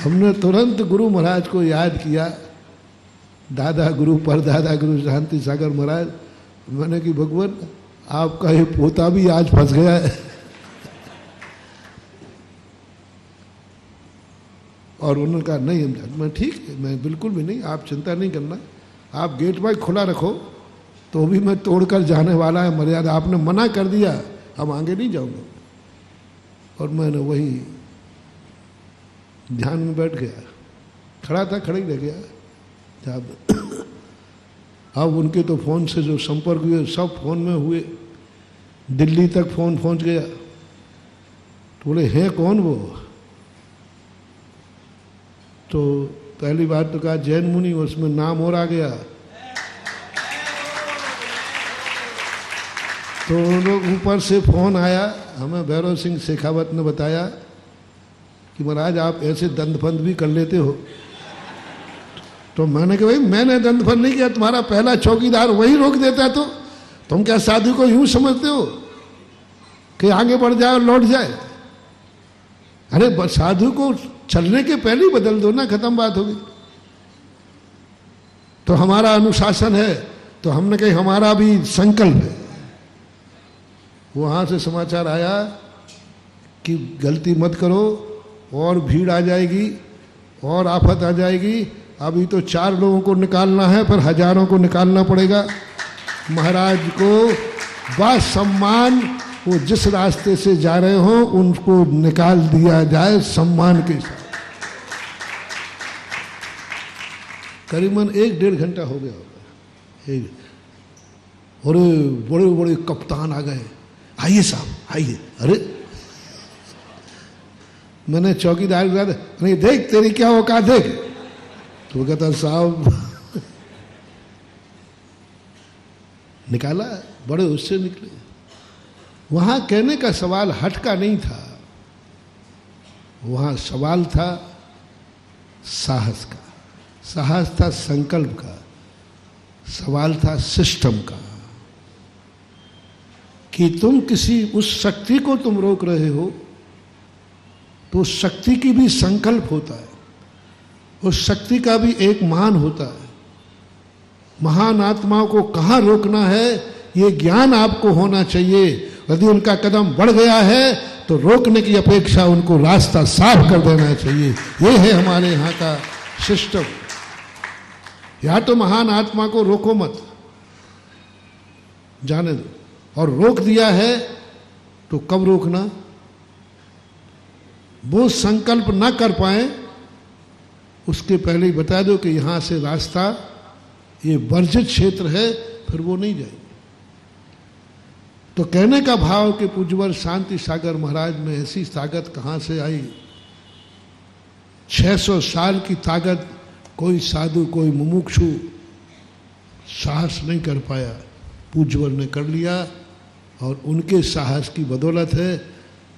हमने तुरंत गुरु महाराज को याद किया, दादा गुरु परदादा गुरु शांति सागर महाराज। मैंने कि भगवान आपका ये पोता भी आज फंस गया है। और उन्होंने कहा नहीं, मैं ठीक है, मैं बिल्कुल भी नहीं, आप चिंता नहीं करना, आप गेट भाई खुला रखो, तो भी मैं तोड़कर जाने वाला है मर्यादा, आपने मना कर दिया, अब आगे नहीं जाऊंगा। और मैंने वही ध्यान में बैठ गया, खड़ा था, खड़े ही रह गया। जब अब उनके तो फोन से जो संपर्क हुए सब फोन में हुए, दिल्ली तक फोन पहुंच गया। तो बोले हैं कौन वो? तो पहली बार तो कहा जैन मुनि, उसमें नाम और आ गया। तो लोग ऊपर से फोन आया, हमें भैरव सिंह शेखावत ने बताया कि महाराज आप ऐसे दंडफंद भी कर लेते हो। तो मैंने कहा भाई मैंने दंडफंद नहीं किया, तुम्हारा पहला चौकीदार वही रोक देता, तो तुम क्या साधु को यूं समझते हो कि आगे बढ़ जाए और लौट जाए? अरे साधु को चलने के पहले ही बदल दो ना, खत्म बात होगी। तो हमारा अनुशासन है, तो हमने कहा हमारा भी संकल्प है। वहां से समाचार आया कि गलती मत करो, और भीड़ आ जाएगी और आफत आ जाएगी। अभी तो 4 लोगों को निकालना है, फिर हजारों को निकालना पड़ेगा। महाराज को बस सम्मान, वो जिस रास्ते से जा रहे हो उनको निकाल दिया जाए सम्मान के साथ। करीबन 1-1.5 घंटा हो गया होगा। और बड़े बड़े कप्तान आ गए, आइए साहब आइए। अरे मैंने चौकीदार के साथ, नहीं देख तेरी क्या औकात देख। तो वो कहता साहब निकाला, बड़े उससे निकले। वहां कहने का सवाल हट का नहीं था, वहां सवाल था साहस का, साहस था संकल्प का, सवाल था सिस्टम का कि तुम किसी उस शक्ति को तुम रोक रहे हो तो उस शक्ति की भी संकल्प होता है, उस शक्ति का भी एक मान होता है। महान आत्माओं को कहाँ रोकना है ये ज्ञान आपको होना चाहिए। यदि उनका कदम बढ़ गया है तो रोकने की अपेक्षा उनको रास्ता साफ कर देना चाहिए। ये है हमारे यहाँ का सिस्टम। या तो महान आत्मा को रोको मत, जाने दो, और रोक दिया है तो कब रोकना, वो संकल्प ना कर पाए उसके पहले ही बता दो कि यहां से रास्ता ये वर्जित क्षेत्र है, फिर वो नहीं जाएगी। तो कहने का भाव कि पूज्यवर शांति सागर महाराज में ऐसी ताकत कहां से आई। 600 साल की ताकत कोई साधु कोई मुमुक्षु साहस नहीं कर पाया, पूज्यवर ने कर लिया और उनके साहस की बदौलत है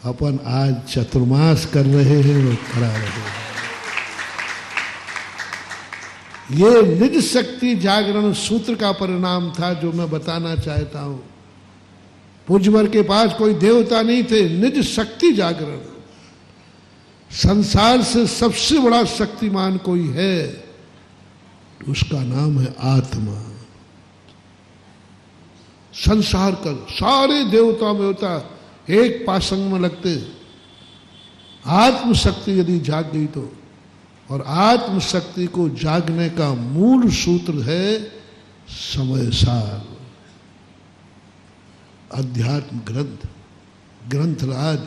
अपन आज चतुर्मास कर रहे हैं और करा रहे हैं। ये निज शक्ति जागरण सूत्र का परिणाम था जो मैं बताना चाहता हूं। पूज्यवर के पास कोई देवता नहीं थे, निज शक्ति जागरण। संसार से सबसे बड़ा शक्तिमान कोई है उसका नाम है आत्मा। संसार का सारे देवता में होता एक पासंग में लगते, आत्मशक्ति यदि जाग गई तो। और आत्मशक्ति को जागने का मूल सूत्र है समय सार, अध्यात्म ग्रंथ, ग्रंथराज,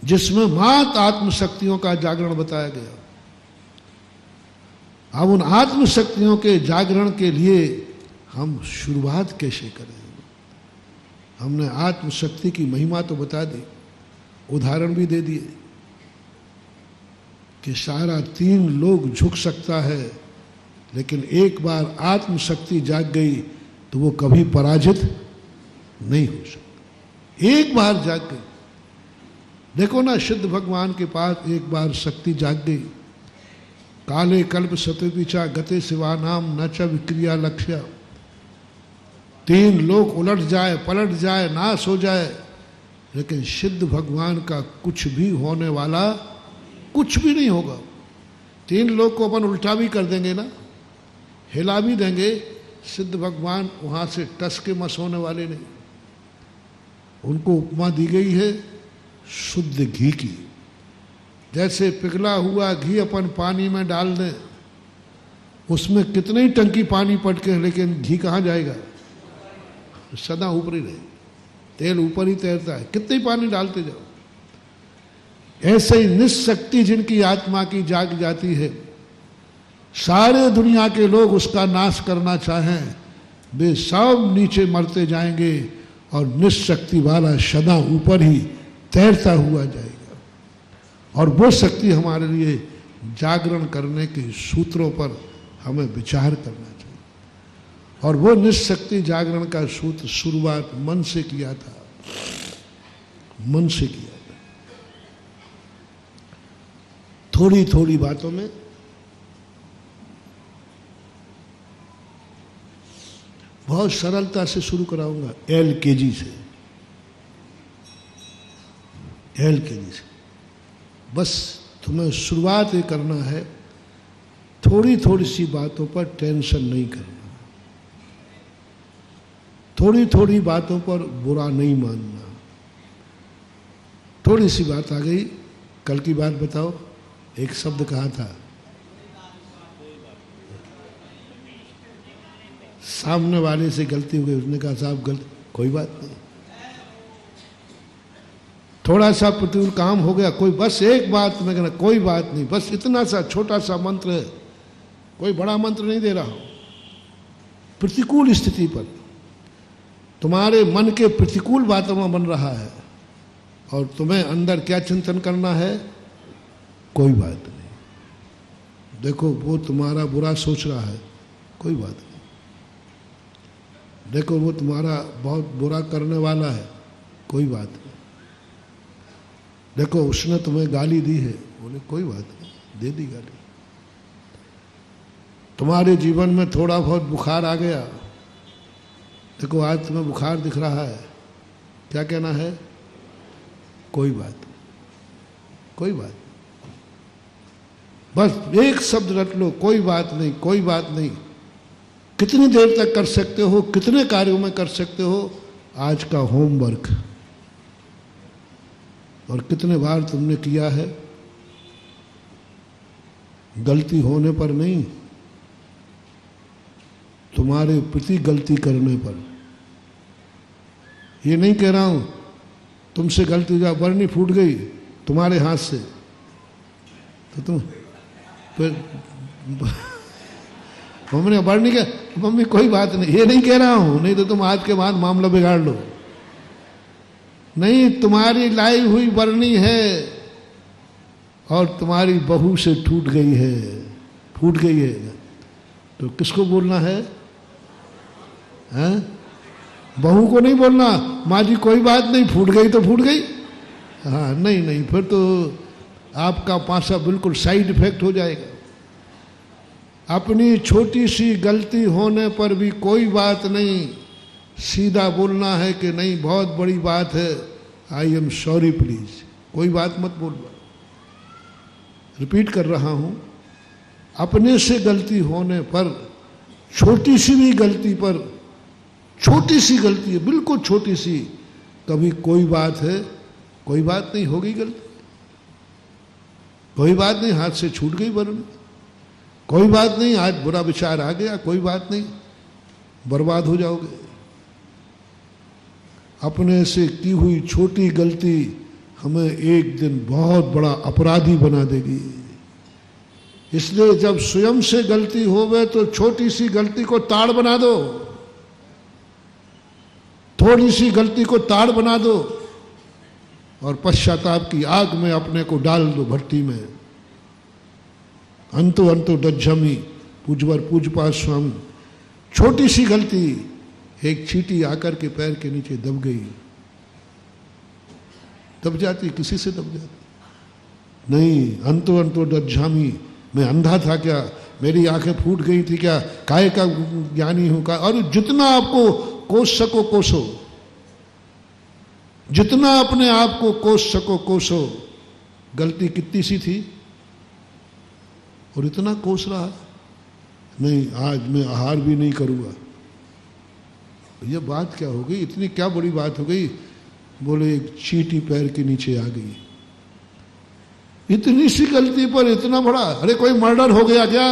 जिसमें मात आत्मशक्तियों का जागरण बताया गया। अब उन आत्मशक्तियों के जागरण के लिए हम शुरुआत कैसे करें। हमने आत्मशक्ति की महिमा तो बता दी, उदाहरण भी दे दिए कि सारा 3 लोग झुक सकता है, लेकिन एक बार आत्मशक्ति जाग गई तो वो कभी पराजित नहीं हो सकती। एक बार जाग गई। देखो ना, सिद्ध भगवान के पास एक बार शक्ति जाग गई। काले कल्प सतपिचा गते शिवा नाम न च विक्रिया लक्ष्य। 3 लोग उलट जाए, पलट जाए, नाश हो जाए, लेकिन सिद्ध भगवान का कुछ भी होने वाला कुछ भी नहीं होगा। 3 लोग को अपन उल्टा भी कर देंगे ना, हिला भी देंगे, सिद्ध भगवान वहां से टस के मस होने वाले नहीं। उनको उपमा दी गई है शुद्ध घी की। जैसे पिघला हुआ घी अपन पानी में डाल दें, उसमें कितने ही टंकी पानी पटके, लेकिन घी कहाँ जाएगा, सदा ऊपर ही रहे, तेल ऊपर ही तैरता है, कितने ही पानी डालते जाओ। ऐसे ही निशक्ति जिनकी आत्मा की जाग जाती है, सारे दुनिया के लोग उसका नाश करना चाहें, वे सब नीचे मरते जाएंगे और निशक्ति वाला सदा ऊपर ही तैरता हुआ जाएगा। और वो शक्ति हमारे लिए जागरण करने के सूत्रों पर हमें विचार करना चाहिए। और वो निशक्ति जागरण का सूत्र शुरुआत मन से किया था, मन से किया था। थोड़ी थोड़ी बातों में बहुत सरलता से शुरू कराऊंगा, LKG से, LKG से। बस तुम्हें शुरुआत ये करना है, थोड़ी थोड़ी सी बातों पर टेंशन नहीं करना, थोड़ी थोड़ी बातों पर बुरा नहीं मानना। थोड़ी सी बात आ गई, कल की बात बताओ, एक शब्द कहा था, सामने वाले से गलती हो गई, उसने कहा साहब गलती, कोई बात नहीं, थोड़ा सा प्रतिकूल काम हो गया, कोई बस एक बात मैं कहना, कोई बात नहीं, बस इतना सा छोटा सा मंत्र है, कोई बड़ा मंत्र नहीं दे रहा हूं। प्रतिकूल स्थिति पर तुम्हारे मन के प्रतिकूल वातावरण बन रहा है और तुम्हें अंदर क्या चिंतन करना है, कोई बात नहीं, देखो वो तुम्हारा बुरा सोच रहा है, कोई बात नहीं, देखो वो तुम्हारा बहुत बुरा करने वाला है, कोई बात नहीं। देखो उसने तुम्हें गाली दी है, बोले कोई बात नहीं, दे दी गाली। तुम्हारे जीवन में थोड़ा बहुत बुखार आ गया, देखो आज तुम्हें बुखार दिख रहा है, क्या कहना है? कोई बात, कोई बात। बस एक शब्द रट लो, कोई बात नहीं, कोई बात नहीं। कितनी देर तक कर सकते हो, कितने कार्यों में कर सकते हो, आज का होमवर्क। और कितने बार तुमने किया है? गलती होने पर नहीं, तुम्हारे प्रति गलती करने पर। ये नहीं कह रहा हूं तुमसे गलती हुआ, बरनी फूट गई तुम्हारे हाथ से तो तुम फिर मम्मी ने बरनी क्या, मम्मी कोई बात नहीं, ये नहीं कह रहा हूं, नहीं तो तुम आज के बाद मामला बिगाड़ लो। नहीं, तुम्हारी लाई हुई बरनी है और तुम्हारी बहू से टूट गई है, फूट गई है, तो किसको बोलना है? हैं? बहू को नहीं बोलना, माँ जी कोई बात नहीं, फूट गई तो फूट गई। हाँ नहीं नहीं, फिर तो आपका पासा बिल्कुल साइड इफेक्ट हो जाएगा। अपनी छोटी सी गलती होने पर भी कोई बात नहीं, सीधा बोलना है कि नहीं बहुत बड़ी बात है, आई एम सॉरी प्लीज, कोई बात मत बोलना। रिपीट कर रहा हूं, अपने से गलती होने पर, छोटी सी भी गलती पर, छोटी सी गलती है बिल्कुल छोटी सी, कभी कोई बात है, कोई बात नहीं, होगी गलती, कोई बात नहीं, हाथ से छूट गई बरनी, कोई बात नहीं, आज बुरा विचार आ गया, कोई बात नहीं, बर्बाद हो जाओगे। अपने से की हुई छोटी गलती हमें एक दिन बहुत बड़ा अपराधी बना देगी। इसलिए जब स्वयं से गलती होवे तो छोटी सी गलती को ताड़ बना दो, थोड़ी सी गलती को ताड़ बना दो और पश्चाताप की आग में अपने को डाल दो, भट्टी में। अंतो अंतो दज्जमी, पूजवर पूजपा स्वामी। छोटी सी गलती, एक चींटी आकर के पैर के नीचे दब गई, दब जाती, किसी से दब जाती नहीं। अंतो अंतो दज्जामी, मैं अंधा था क्या, मेरी आंखें फूट गई थी क्या, काय का ज्ञानी हूं का। और जितना आपको कोस सको कोसो, जितना अपने आप को कोस सको कोसो। गलती कितनी सी थी और इतना कोस रहा, नहीं आज मैं आहार भी नहीं करूंगा। ये बात क्या हो गई, इतनी क्या बड़ी बात हो गई? बोले एक चींटी पैर के नीचे आ गई, इतनी सी गलती पर इतना बड़ा, अरे कोई मर्डर हो गया क्या?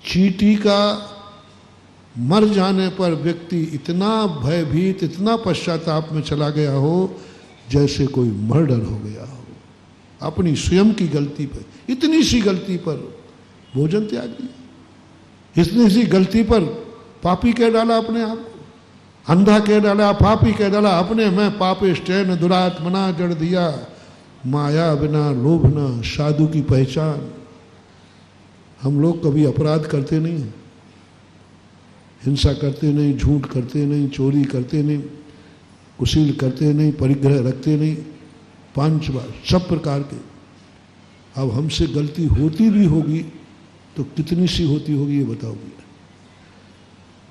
चींटी का मर जाने पर व्यक्ति इतना भयभीत, इतना पश्चाताप में चला गया हो जैसे कोई मर्डर हो गया हो, अपनी स्वयं की गलती पर, इतनी सी गलती पर भोजन त्याग दिया, इतनी सी गलती पर पापी कह डाला अपने आप को, अंधा कह डाला, पापी कह डाला अपने में। पापिष्टेन दुरात्मना जड़ दिया, माया बिना लोभना साधु की पहचान। हम लोग कभी अपराध करते नहीं, हिंसा करते नहीं, झूठ करते नहीं, चोरी करते नहीं, कुशील करते नहीं, परिग्रह रखते नहीं, 5 बार सब प्रकार के। अब हमसे गलती होती भी होगी तो कितनी सी होती होगी ये बताओगे?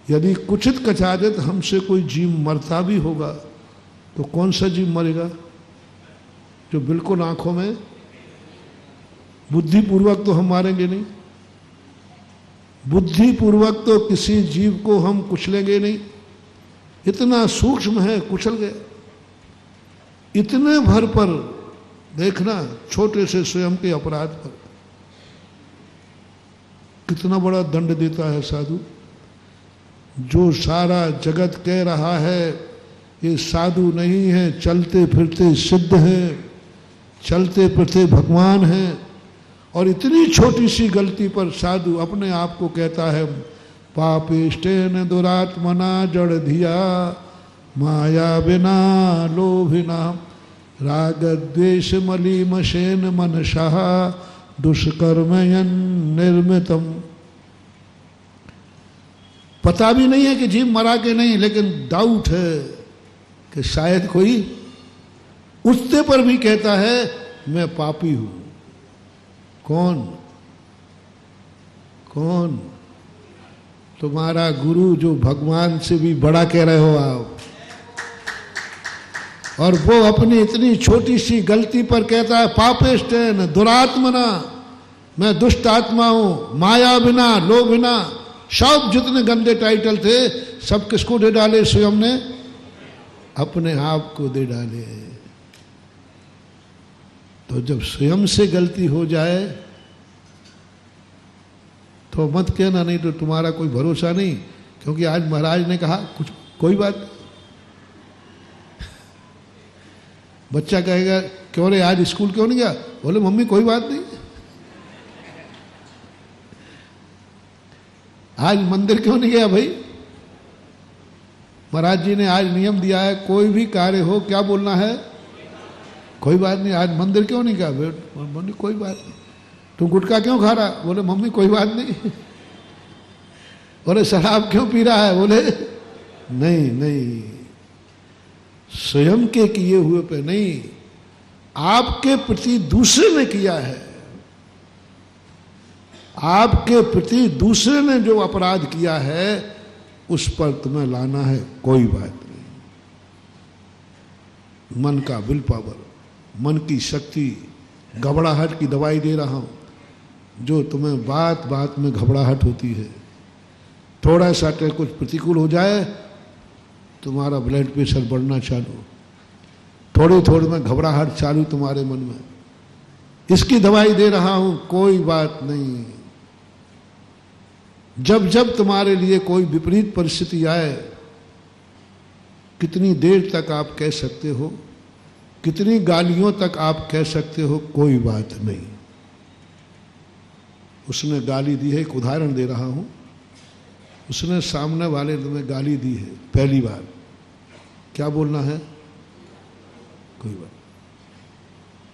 यदि कुचित कचादित हमसे कोई जीव मरता भी होगा तो कौन सा जीव मरेगा? जो बिल्कुल आंखों में, बुद्धिपूर्वक तो हम मारेंगे नहीं, बुद्धिपूर्वक तो किसी जीव को हम कुचलेंगे नहीं, इतना सूक्ष्म है, कुचल गया। इतने भर पर देखना, छोटे से स्वयं के अपराध पर कितना बड़ा दंड देता है साधु। जो सारा जगत कह रहा है ये साधु नहीं है, चलते फिरते सिद्ध है, चलते फिरते भगवान है, और इतनी छोटी सी गलती पर साधु अपने आप को कहता है पापिष्टेन दुरात्मना जड़ धिया, माया बिना लोभिना राग द्वेष मलीमशेन मनसा दुष्कर्मयन निर्मितम। पता भी नहीं है कि जीव मरा के नहीं, लेकिन डाउट है कि शायद कोई उठते पर भी कहता है मैं पापी हूं। कौन? कौन? तुम्हारा गुरु जो भगवान से भी बड़ा कह रहे हो आप, और वो अपनी इतनी छोटी सी गलती पर कहता है पापेष्टेन दुरात्मना, मैं दुष्ट आत्मा हूं, माया बिना, लोभ बिना, सब जितने गंदे टाइटल थे सब किसको दे डाले? स्वयं ने अपने आप को दे डाले। तो जब स्वयं से गलती हो जाए तो मत कहना नहीं तो तुम्हारा कोई भरोसा नहीं, क्योंकि आज महाराज ने कहा कुछ कोई बात नहीं। बच्चा कहेगा क्यों रे आज स्कूल क्यों नहीं गया? बोले मम्मी कोई बात नहीं। आज मंदिर क्यों नहीं गया भाई? महाराज जी ने आज नियम दिया है कोई भी कार्य हो क्या बोलना है? कोई बात नहीं। आज मंदिर क्यों नहीं गया? मम्मी कोई बात नहीं। तू गुटखा क्यों खा रहा? बोले मम्मी कोई बात नहीं। बोले शराब क्यों पी रहा है? बोले नहीं नहीं, स्वयं के किए हुए पे नहीं, आपके प्रति दूसरे ने किया है। आपके प्रति दूसरे ने जो अपराध किया है उस पर तुम्हें लाना है, कोई बात नहीं। मन का विल पावर, मन की शक्ति, घबराहट की दवाई दे रहा हूं, जो तुम्हें बात बात में घबराहट होती है। थोड़ा सा कुछ प्रतिकूल हो जाए तुम्हारा ब्लड प्रेशर बढ़ना चालू, थोड़ी थोड़ी में घबराहट चालू तुम्हारे मन में, इसकी दवाई दे रहा हूं, कोई बात नहीं। जब जब तुम्हारे लिए कोई विपरीत परिस्थिति आए, कितनी देर तक आप कह सकते हो, कितनी गालियों तक आप कह सकते हो, कोई बात नहीं। उसने गाली दी है, एक उदाहरण दे रहा हूं। उसने सामने वाले तुम्हें गाली दी है पहली बार, क्या बोलना है? कोई बात।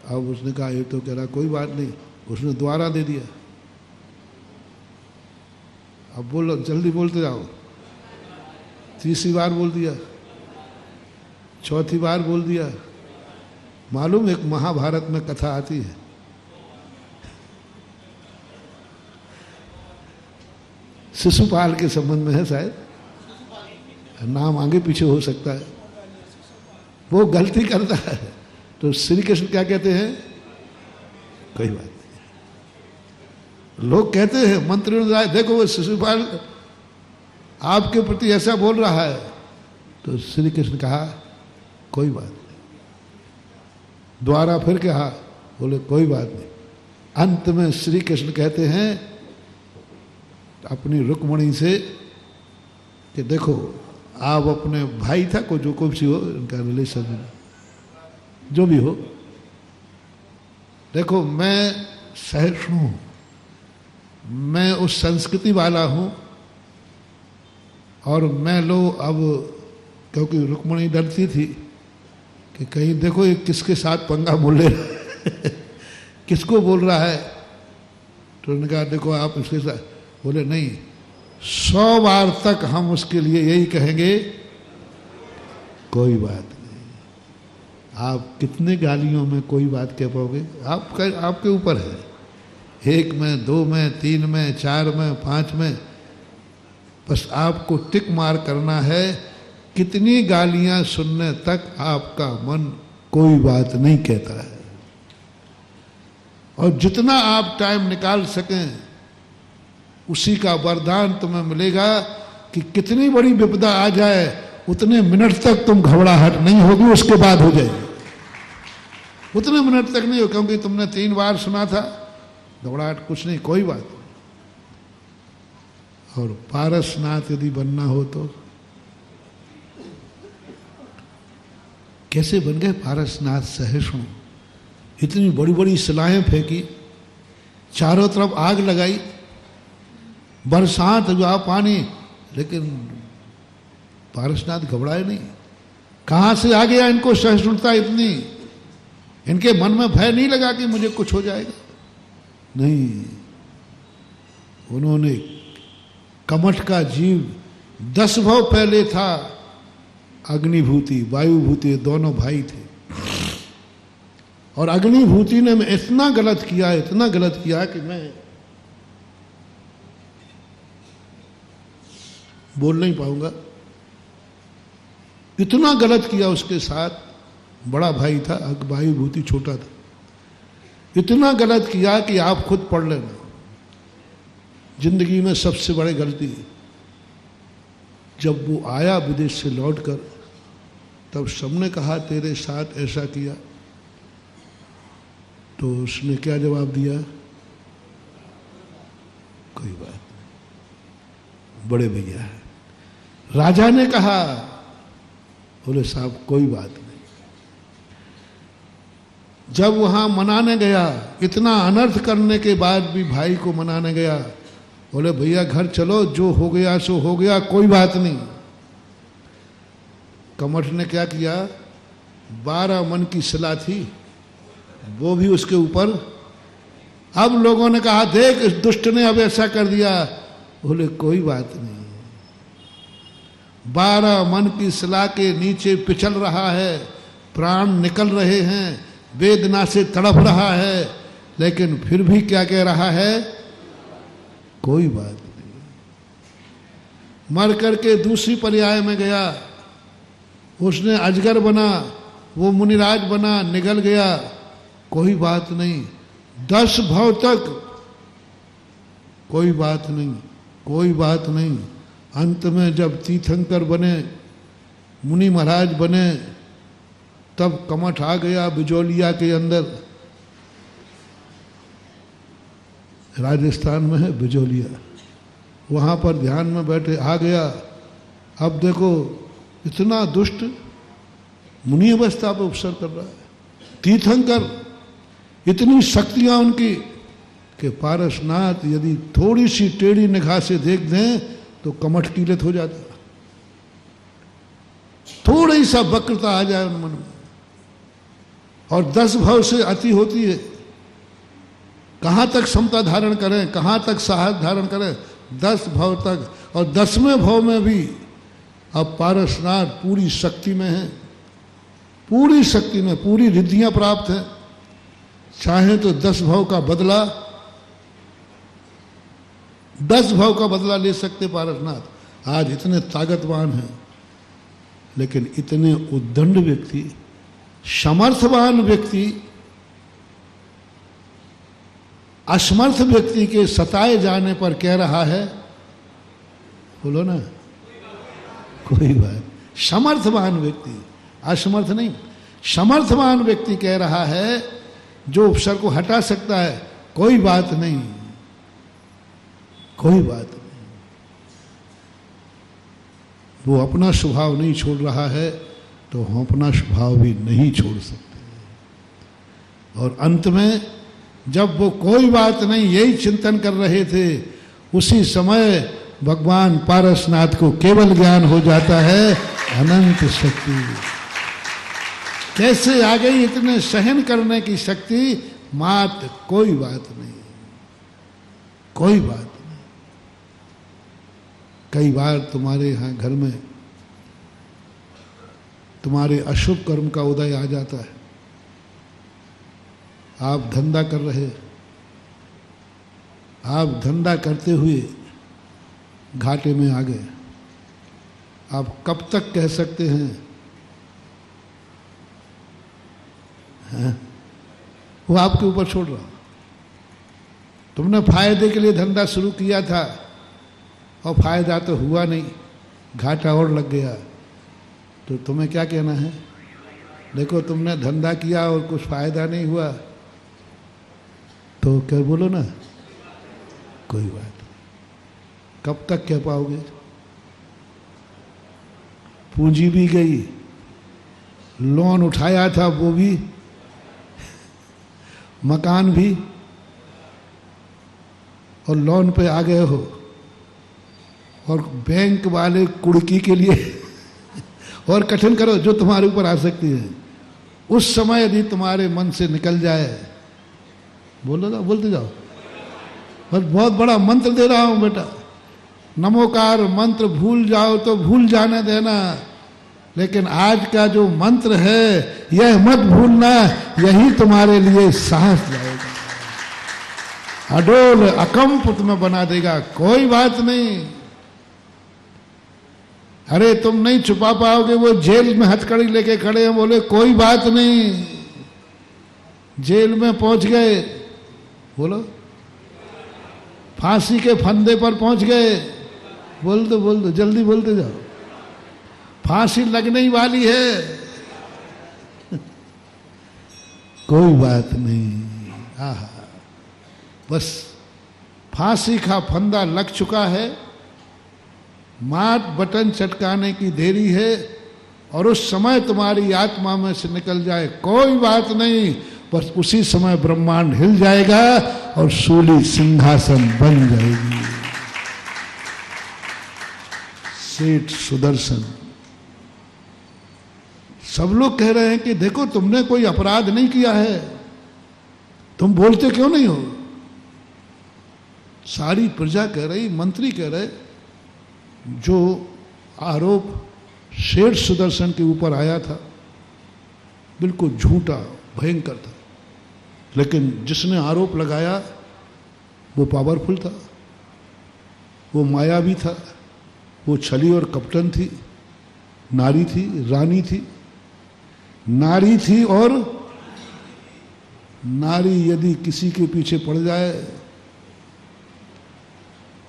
अब उसने कहा ये तो कह रहा कोई बात नहीं, उसने दोबारा दे दिया। अब बोलो, जल्दी बोलते जाओ। तीसरी बार बोल दिया, चौथी बार बोल दिया। मालूम एक महाभारत में कथा आती है, शिशुपाल के संबंध में है, शायद नाम आगे पीछे हो सकता है। वो गलती करता है तो श्री कृष्ण क्या कहते हैं? कोई बात नहीं। लोग कहते हैं मंत्री देखो वो शिशुपाल आपके प्रति ऐसा बोल रहा है, तो श्री कृष्ण कहा कोई बात नहीं। दोबारा फिर कहा, बोले कोई बात नहीं। अंत में श्री कृष्ण कहते हैं अपनी रुक्मणी से कि देखो आप अपने भाई था को जो कुछ हो इनका रिलेशन जो भी हो, देखो मैं सहिष्णु हूं, मैं उस संस्कृति वाला हूं, और मैं लो अब, क्योंकि रुक्मणी डरती थी कि कहीं देखो ये किसके साथ पंगा बोल ले किसको बोल रहा है, तो उन्होंने कहा देखो आप इसके साथ। बोले नहीं, 100 बार तक हम उसके लिए यही कहेंगे कोई बात नहीं। आप कितने गालियों में कोई बात कह पाओगे? आपके ऊपर है, 1 में, 2 में, 3 में, 4 में, 5 में, बस आपको टिक मार करना है। कितनी गालियां सुनने तक आपका मन कोई बात नहीं कहता है। और जितना आप टाइम निकाल सकें उसी का वरदान तुम्हें मिलेगा कि कितनी बड़ी विपदा आ जाए उतने मिनट तक तुम घबराहट नहीं होगी, उसके बाद हो जाएगी। उतने मिनट तक नहीं हो, क्योंकि तुमने 3 बार सुना था, घबराहट कुछ नहीं, कोई बात नहीं। और पारसनाथ यदि बनना हो तो कैसे बन गए पारसनाथ सहिष्णु? इतनी बड़ी बड़ी शिलाएं फेंकी, चारों तरफ आग लगाई, बरसात हुआ पानी, लेकिन पारसनाथ घबराए नहीं। कहां से आ गया इनको सहिष्णुता इतनी? इनके मन में भय नहीं लगा कि मुझे कुछ हो जाएगा? नहीं, उन्होंने कमठ का जीव 10 भव पहले था अग्निभूति, वायुभूति, दोनों भाई थे। और अग्निभूति ने इतना गलत किया कि मैं बोल नहीं पाऊंगा। इतना गलत किया उसके साथ, बड़ा भाई था, वायुभूति छोटा था। इतना गलत किया कि आप खुद पढ़ लेना, जिंदगी में सबसे बड़ी गलती। जब वो आया विदेश से लौटकर, तब सबने कहा तेरे साथ ऐसा किया, तो उसने क्या जवाब दिया? कोई बात नहीं, बड़े भैया है। राजा ने कहा, बोले साहब कोई बात नहीं। जब वहां मनाने गया, इतना अनर्थ करने के बाद भी भाई को मनाने गया, बोले भैया घर चलो, जो हो गया सो हो गया, कोई बात नहीं। कमठ ने क्या किया? 12 मन की सलाह थी, वो भी उसके ऊपर। अब लोगों ने कहा देख इस दुष्ट ने अब ऐसा कर दिया। बोले कोई बात नहीं, 12 मन की सलाह के नीचे पिछल रहा है, प्राण निकल रहे हैं, वेदना से तड़प रहा है, लेकिन फिर भी क्या कह रहा है? कोई बात नहीं। मर करके दूसरी पर्याय में गया, उसने अजगर बना, वो मुनिराज बना, निगल गया, कोई बात नहीं। 10 भव तक कोई बात नहीं, कोई बात नहीं। अंत में जब तीर्थंकर बने, मुनि महाराज बने, तब कमठ आ गया बिजोलिया के अंदर। राजस्थान में है बिजोलिया, वहाँ पर ध्यान में बैठे आ गया। अब देखो इतना दुष्ट मुनि अवस्था पर उपसर कर रहा है। तीर्थंकर, इतनी शक्तियां उनकी कि पारसनाथ यदि थोड़ी सी टेढ़ी निगाह से देख दें तो कमठ कीलित हो जाता, थोड़ी सा वक्रता आ जाए उन मन में। और 10 भव से अति होती है, कहाँ तक समता धारण करें, कहाँ तक साहस धारण करें? 10 भव तक। और 10वें भव में भी अब पारसनाथ पूरी शक्ति में है, पूरी शक्ति में, पूरी रिद्धियां प्राप्त हैं। चाहे तो 10 भव का बदला, 10 भव का बदला ले सकते पारसनाथ। आज इतने ताकतवान हैं, लेकिन इतने उद्दंड व्यक्ति, समर्थवान व्यक्ति, असमर्थ व्यक्ति के सताए जाने पर कह रहा है, बोलो ना, कोई बात। समर्थवान व्यक्ति, असमर्थ नहीं, समर्थवान व्यक्ति कह रहा है, जो उपसर को हटा सकता है, कोई बात नहीं, कोई बात नहीं। वो अपना स्वभाव नहीं छोड़ रहा है, तो हम अपना स्वभाव भी नहीं छोड़ सकते। और अंत में जब वो कोई बात नहीं यही चिंतन कर रहे थे, उसी समय भगवान पारसनाथ को केवल ज्ञान हो जाता है अनंत शक्ति। कैसे आ गई इतने सहन करने की शक्ति? मात्र कोई बात नहीं, कोई बात नहीं। कई बार तुम्हारे यहाँ घर में तुम्हारे अशुभ कर्म का उदय आ जाता है। आप धंधा कर रहे, आप धंधा करते हुए घाटे में आ गए। आप कब तक कह सकते हैं वो आपके ऊपर छोड़ रहा? तुमने फायदे के लिए धंधा शुरू किया था और फायदा तो हुआ नहीं, घाटा और लग गया, तो तुम्हें क्या कहना है? देखो तुमने धंधा किया और कुछ फायदा नहीं हुआ, तो क्या बोलो ना, कोई बात। कब तक कह पाओगे? पूंजी भी गई, लोन उठाया था वो भी, मकान भी, और लोन पे आ गए हो, और बैंक वाले कुड़की के लिए और कठिन करो जो तुम्हारे ऊपर आ सकती है। उस समय यदि तुम्हारे मन से निकल जाए, बोलो ना, बोलते जाओ, बस बहुत बड़ा मंत्र दे रहा हूं बेटा, नमोकार मंत्र भूल जाओ तो भूल जाने देना, लेकिन आज का जो मंत्र है यह मत भूलना, यही तुम्हारे लिए साहस लाएगा, अडोल अकंप तुम्हें बना देगा। कोई बात नहीं, अरे तुम नहीं छुपा पाओगे, वो जेल में हथकड़ी लेके खड़े हैं, बोले कोई बात नहीं, जेल में पहुंच गए, बोलो फांसी के फंदे पर पहुंच गए, बोल दो जल्दी बोलते जाओ, फांसी लगने ही वाली है, कोई बात नहीं, आहा बस फांसी का फंदा लग चुका है, मात बटन चटकाने की देरी है, और उस समय तुम्हारी आत्मा में से निकल जाए कोई बात नहीं, बस उसी समय ब्रह्मांड हिल जाएगा और सूली सिंहासन बन जाएगी। सेठ सुदर्शन, सब लोग कह रहे हैं कि देखो तुमने कोई अपराध नहीं किया है, तुम बोलते क्यों नहीं हो? सारी प्रजा कह रही, मंत्री कह रहे, जो आरोप शेठ सुदर्शन के ऊपर आया था बिल्कुल झूठा भयंकर था, लेकिन जिसने आरोप लगाया वो पावरफुल था, वो मायावी था, वो छली और कपटन थी, नारी थी, रानी थी, नारी थी, और नारी यदि किसी के पीछे पड़ जाए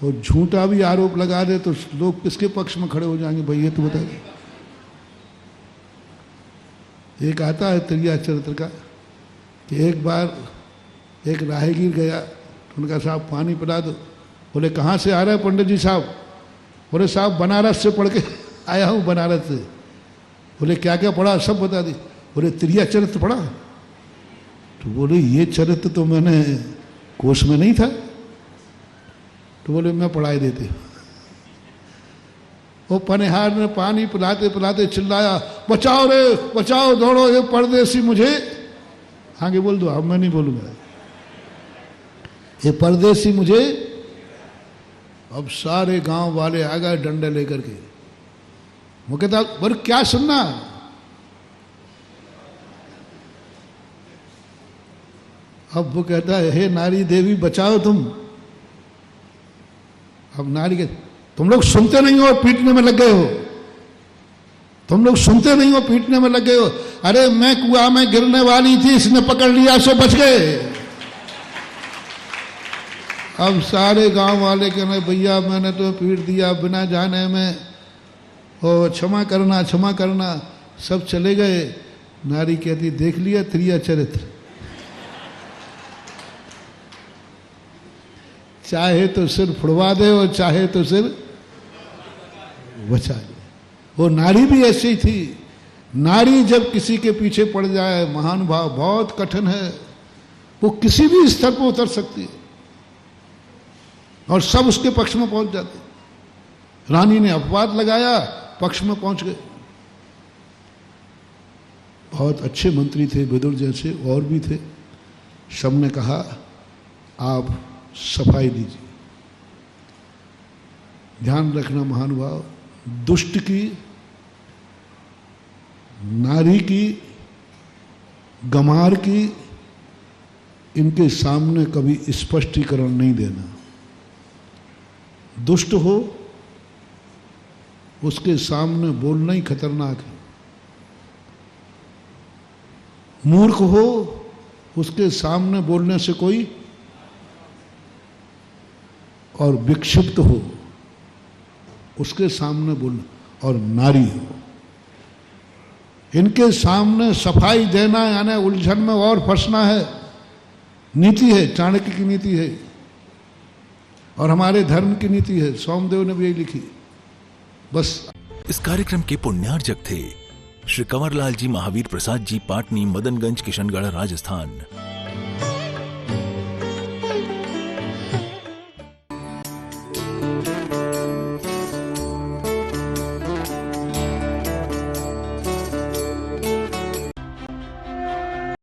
और झूठा भी आरोप लगा दे तो लोग किसके पक्ष में खड़े हो जाएंगे भाई, ये तो बता दे। एक आता है त्रिया चरित्र का कि एक बार एक राहगीर गया, उनका साहब पानी पिला दो, बोले कहाँ से आ रहे हैं पंडित जी साहब? बोले साहब बनारस से पढ़ के आया हूँ, बनारस से। बोले क्या क्या पढ़ा? सब बता दी। बोले त्रिया चरित्र पढ़ा? तो बोले ये चरित्र तो मैंने कोष में नहीं था। तो बोले मैं पढ़ाई देते। वो पनिहार ने पानी पिलाते पिलाते चिल्लाया, बचाओ रे बचाओ, दौड़ो, ये परदेसी मुझे, आगे बोल दो, अब मैं नहीं बोलूंगा, ये परदेसी मुझे। अब सारे गांव वाले आ गए डंडे लेकर के। वो कहता बोले क्या सुनना? अब वो कहता है हे नारी देवी बचाओ तुम। अब नारी के तुम लोग सुनते नहीं हो, पीटने में लग गए हो, तुम लोग सुनते नहीं हो, पीटने में लग गए हो। अरे मैं कुआं में गिरने वाली थी, इसने पकड़ लिया सो बच गए। अब सारे गांव वाले कहने भैया मैंने तो पीट दिया बिना जाने में, ओ क्षमा करना क्षमा करना। सब चले गए। नारी कहती देख लिया त्रिया चरित्र, चाहे तो सिर फुड़वा दे और चाहे तो सिर बचा ले। वो नारी भी ऐसी ही थी। नारी जब किसी के पीछे पड़ जाए, महान भाव बहुत कठिन है, वो किसी भी स्तर पर उतर सकती है और सब उसके पक्ष में पहुंच जाते। रानी ने अपवाद लगाया, पक्ष में पहुंच गए। बहुत अच्छे मंत्री थे, विदुर जैसे और भी थे। सबने कहा आप सफाई दीजिए। ध्यान रखना महानुभाव, दुष्ट की, नारी की, गंवार की, इनके सामने कभी स्पष्टीकरण नहीं देना। दुष्ट हो उसके सामने बोलना ही खतरनाक है। मूर्ख हो उसके सामने बोलने से कोई, और विक्षिप्त हो उसके सामने बोलना, और नारी हो इनके सामने सफाई देना यानी उलझन में और फंसना है। नीति है, चाणक्य की नीति है और हमारे धर्म की नीति है। सोमदेव ने भी यही लिखी। बस इस कार्यक्रम के पुण्यार्जक थे श्री कंवरलाल जी महावीर प्रसाद जी, पाटनी, मदनगंज, किशनगढ़, राजस्थान।